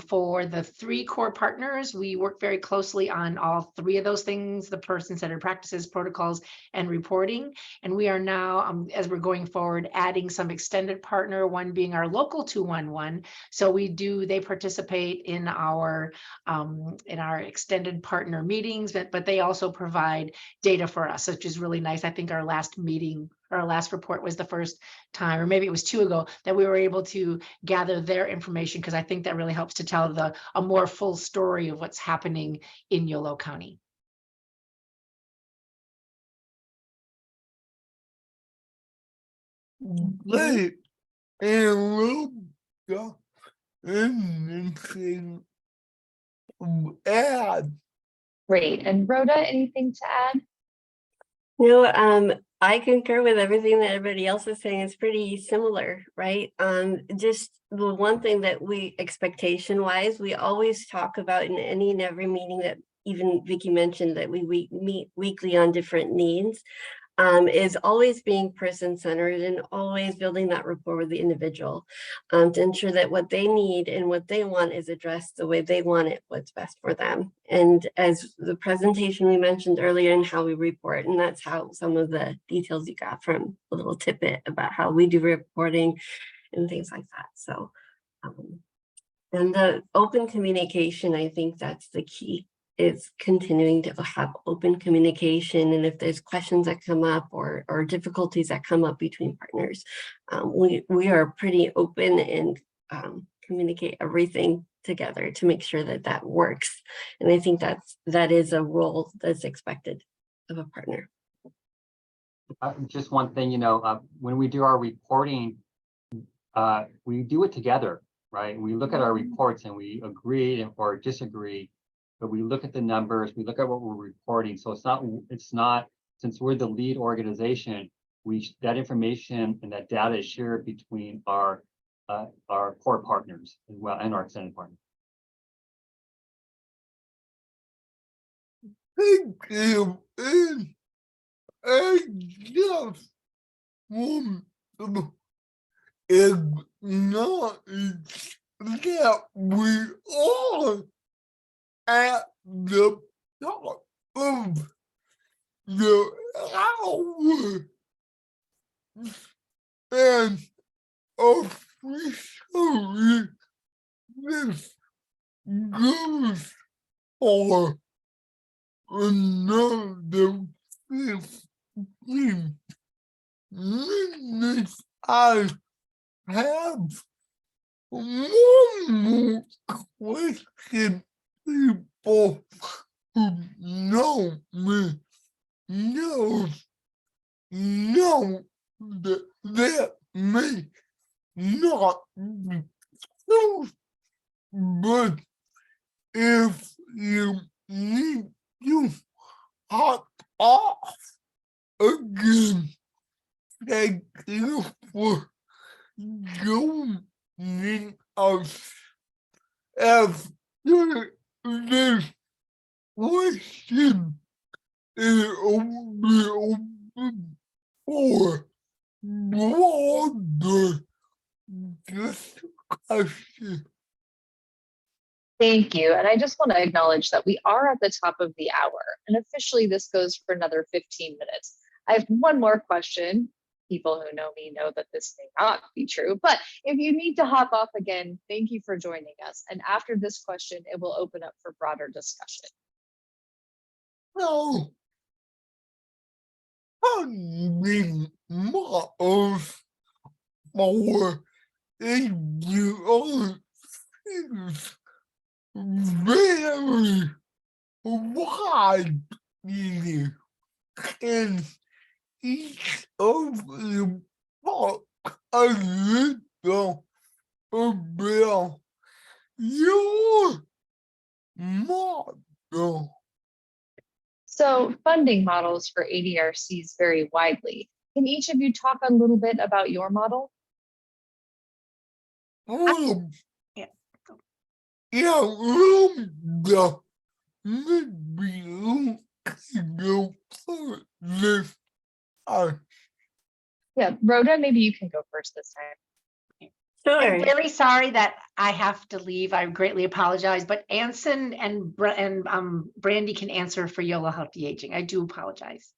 For the three core partners, we work very closely on all three of those things: the person-centered practices, protocols, and reporting. And we are now, as we're going forward, adding some extended partner, one being our local 211. So they participate in our extended partner meetings, but they also provide data for us, which is really nice. I think our last meeting, our last report was the first time, or maybe it was 2 ago, that we were able to gather their information, because I think that really helps to tell a more full story of what's happening in Yolo County. Great. And anything to add? Great. And Rhoda, anything to add? No, I concur with everything that everybody else is saying. It's pretty similar, right? Just the one thing that expectation wise, we always talk about in any and every meeting, that even Vicki mentioned, that we meet weekly on different needs, is always being person-centered and always building that rapport with the individual, to ensure that what they need and what they want is addressed the way they want it, what's best for them. And as the presentation we mentioned earlier, and how we report, and that's how some of the details you got from a little tidbit about how we do reporting and things like that. So, and the open communication, I think that's the key, is continuing to have open communication. And if there's questions that come up or difficulties that come up between partners, we are pretty open and communicate everything together to make sure that works. And I think that is a role that's expected of a partner. Just one thing, when we do our reporting, we do it together, right? We look at our reports and we agree or disagree, but we look at the numbers, we look at what we're reporting. So it's not, since we're the lead organization, that information and that data is shared between our core partners as well, and our extended partners. Thank you. And I just want to is not that we are at the top of the hour and officially this goes for another 15 minutes. I have one more question. People who know me know that may not be true, but if you need to hop off again, thank you for joining us. After this question is open for broader discussion. Thank you. And I just want to acknowledge that we are at the top of the hour, and officially this goes for another 15 minutes. I have one more question. People who know me know that this may not be true, but if you need to hop off again, thank you for joining us. And after this question, it will open up for broader discussion. No, funding models for ADRC is very wide, and each of them talk a little about your model. So funding models for ADRCs vary widely. Can each of you talk a little bit about your model? Yeah. Rhoda, maybe you can go first this time. Yeah, Rhoda, maybe you can go first this time. I'm very sorry that I have to leave. I greatly apologize, but Anson and Brandy can answer for YOLO Healthy Aging. I do apologize.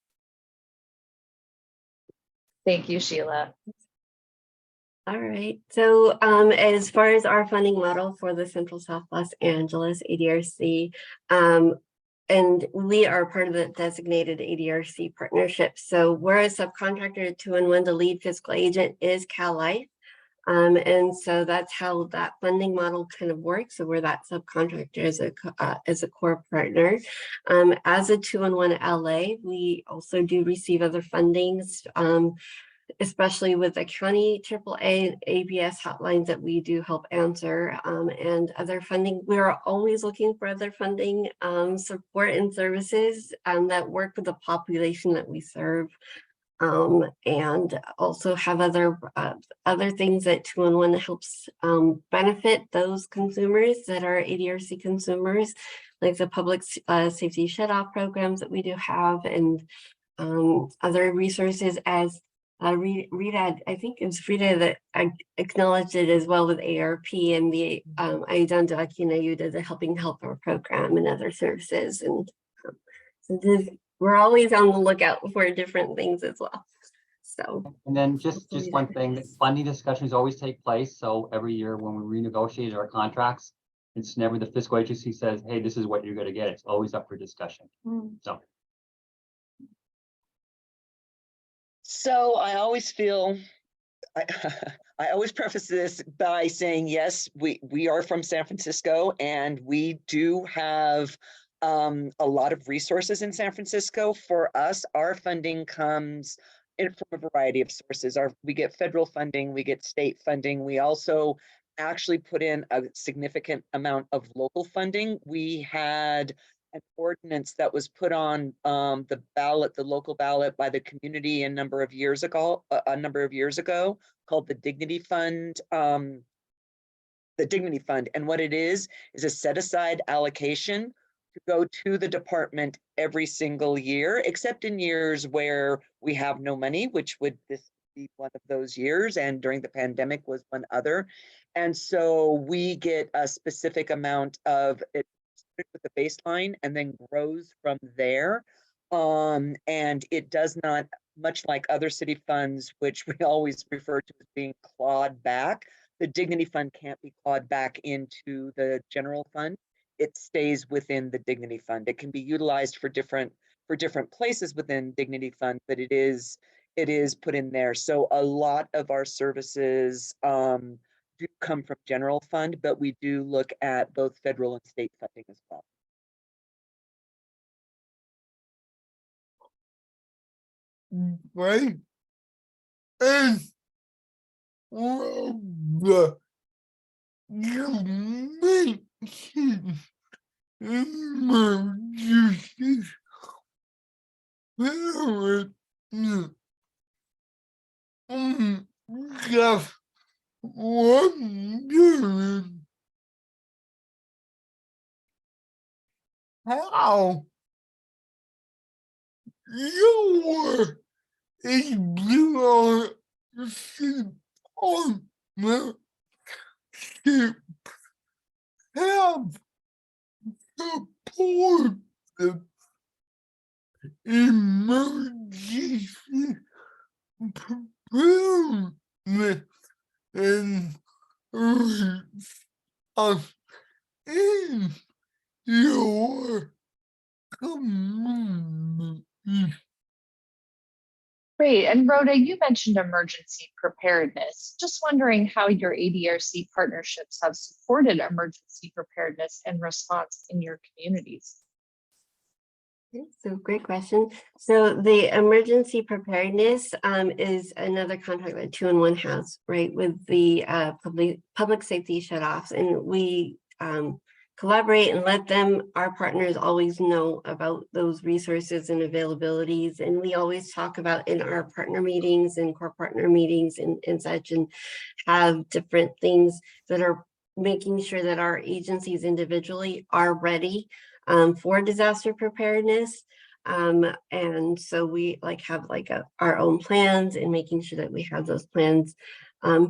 Thank you, Sheila. All right. So as far as our funding model for the Central South Los Angeles ADRC, and we are part of the designated ADRC partnership. So we're a subcontractor at 2-in-1. The lead fiscal agent is Cal Life. And so that's how that funding model kind of works. So we're that subcontractor as a core partner. As a 2-in-1 LA, we also do receive other fundings, especially with the county AAA and ABS hotlines that we do help answer, and other funding. We are always looking for other funding, support and services that work with the population that we serve. And also have other things that 2-in-1 helps benefit those consumers that are ADRC consumers, like the public safety shut-off programs that we do have, and other resources as Rita, I think it was Rita that acknowledged it as well with ARP and the Ayudan Ayuda, the Helping Helper program and other services. And so we're always on the lookout for different things as well. So, and then just one thing, that funding discussions always take place. So every year when we renegotiate our contracts, it's never the fiscal agency says, hey, this is what you're going to get. It's always up for discussion. So I always feel, I always preface this by saying, yes, we are from San Francisco, and we do have a lot of resources in San Francisco. For us, our funding comes in from a variety of sources. We get federal funding, we get state funding. We also actually put in a significant amount of local funding. We had an ordinance that was put on the local ballot by the community a number of years ago, called the Dignity Fund. The Dignity Fund, and what it is a set aside allocation to go to the department every single year, except in years where we have no money, which would this be one of those years, and during the pandemic was one other. And so we get a specific amount of it with the baseline and then grows from there. And it does not, much like other city funds, which we always refer to as being clawed back, the dignity fund can't be clawed back into the general fund. It stays within the dignity fund. It can be utilized for different places within dignity fund, but it is put in there. So a lot of our services do come from general fund, but we do look at both federal and state funding as well. Right? And the you mentioned emergency preparedness. Just wondering how your ADRC partnership have supported emergency preparedness and response in your community. Great. And Rhoda, you mentioned emergency preparedness. Just wondering how your ADRC partnerships have supported emergency preparedness and response in your communities. So great question. So the emergency preparedness is another contract that 2-in-1 has, right, with the public safety shutoffs, and we collaborate and let them, our partners, always know about those resources and availabilities. And we always talk about in our partner meetings and core partner meetings and such, and have different things that are making sure that our agencies individually are ready for disaster preparedness. And so we have our own plans and making sure that we have those plans.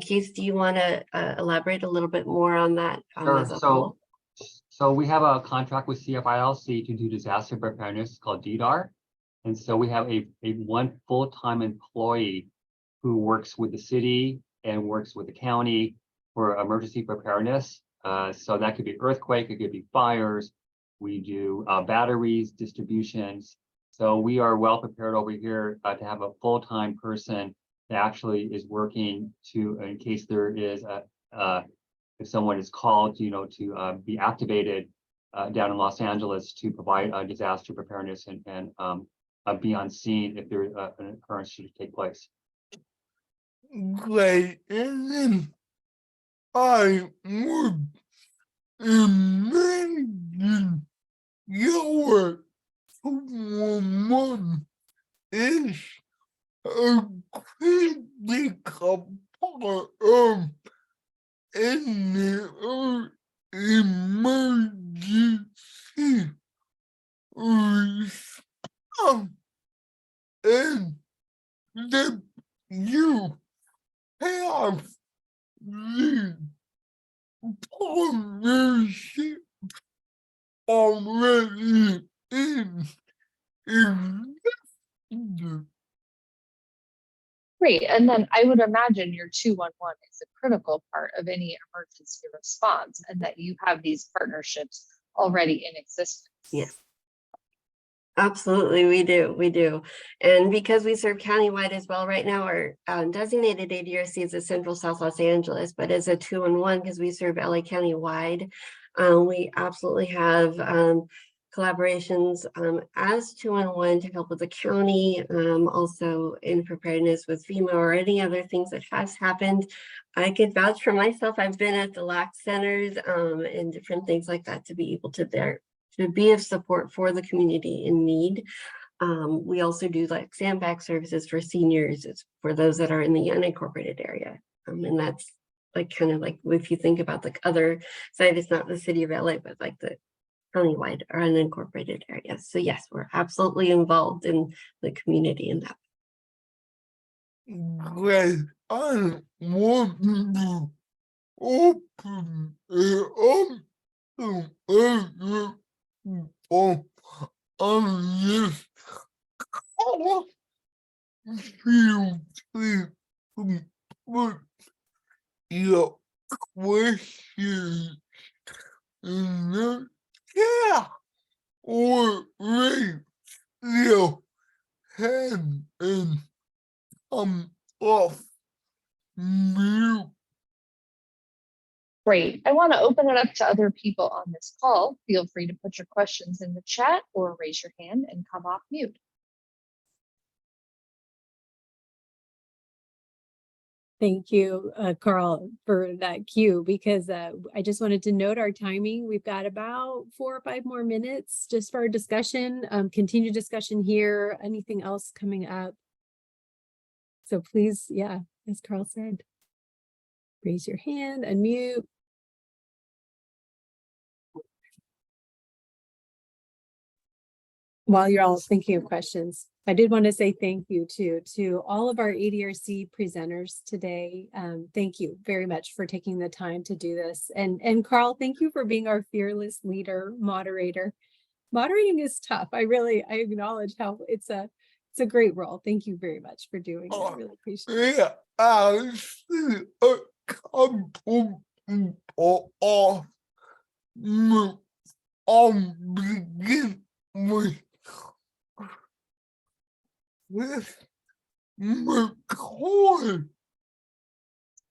Keith, do you want to elaborate a little bit more on that? Sure. So we have a contract with CFILC to do disaster preparedness called DDAR. And so we have a one full-time employee who works with the city and works with the county for emergency preparedness. So that could be earthquake, it could be fires. We do batteries, distributions. So we are well prepared over here to have a full-time person that actually is working to, in case there is if someone is called, to be activated down in Los Angeles to provide disaster preparedness and be on scene if there an occurrence should take place. Great. And then I would imagine your 2-in-1 is a critical part of any emergency response, and that you have the partnership already in existence. Great. And then I would imagine your 2-1-1 is a critical part of any emergency response, and that you have these partnerships already in existence. Yes. Absolutely, we do. And because we serve countywide as well right now, our designated ADRC is a Central South Los Angeles, but as a 2-in-1, because we serve LA County wide, we absolutely have collaborations as 2-in-1 to help with the county, also in preparedness with FEMA or any other things that has happened. I could vouch for myself. I've been at the LAC centers and different things like that to be able to be of support for the community in need. We also do sandbag services for seniors. It's for those that are in the unincorporated area. And that's kind of if you think about the other side, it's not the city of LA, but the countywide or unincorporated areas. So yes, we're absolutely involved in the community in that. that I want to open it up to other people on this call. Feel free to put your questions in the chat or raise your hand and come off mute. Great. I want to open it up to other people on this call. Feel free to put your questions in the chat or raise your hand and come off mute. Thank you, Carl, for that cue, because I just wanted to note our timing. We've got about 4 or 5 more minutes just for our discussion, continued discussion here, anything else coming up. So please, yeah, as Carl said, raise your hand, unmute. While you're all thinking of questions, I did want to say thank you to all of our ADRC presenters today. Thank you very much for taking the time to do this. And Carl, thank you for being our fearless leader, moderator. Moderating is tough. I acknowledge how it's a great role. Thank you very much for doing it. I really appreciate it. Yeah, I see a couple people off mute. I'll begin with McCoy.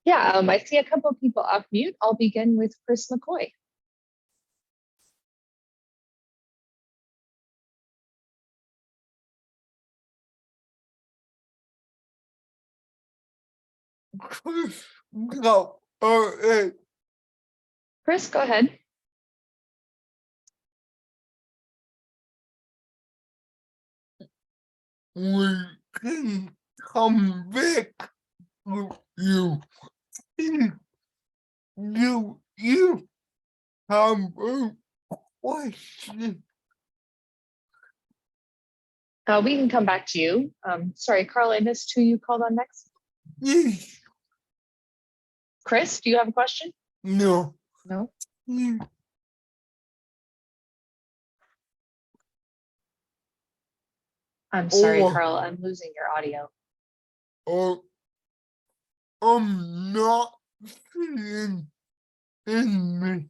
Yeah, I see a couple of people off mute. I'll begin with Chris McCoy. Chris, go ahead. Chris, go ahead. We can come back to you. Do you have a question? We can come back to you. Sorry, Carl, I missed who you called on next. Yes. Chris, do you have a question? No. No. I'm sorry, Carl, I'm losing your audio. I'm not seeing any.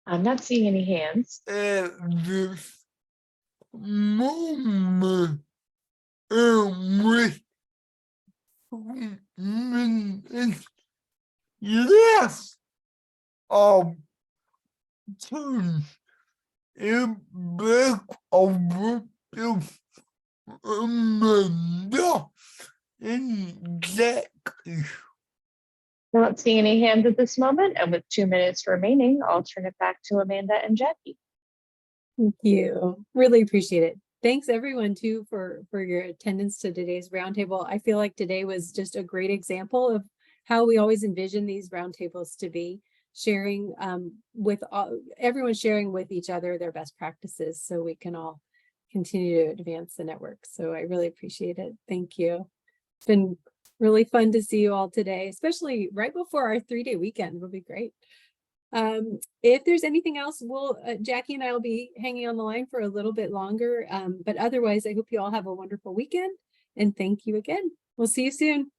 I'm not seeing any hands. At this moment, with minutes left, turn it back over to Amanda and Jackie. Not seeing any hands at this moment, and with 2 minutes remaining, I'll turn it back to Amanda and Jackie. Thank you. Really appreciate it. Thanks everyone too for your attendance to today's roundtable. I feel like today was just a great example of how we always envision these roundtables to be, sharing everyone sharing with each other their best practices so we can all continue to advance the network. So I really appreciate it. Thank you. It's been really fun to see you all today, especially right before our 3-day weekend. Will be great. If there's anything else, Jackie and I will be hanging on the line for a little bit longer. But otherwise, I hope you all have a wonderful weekend and thank you again. We'll see you soon.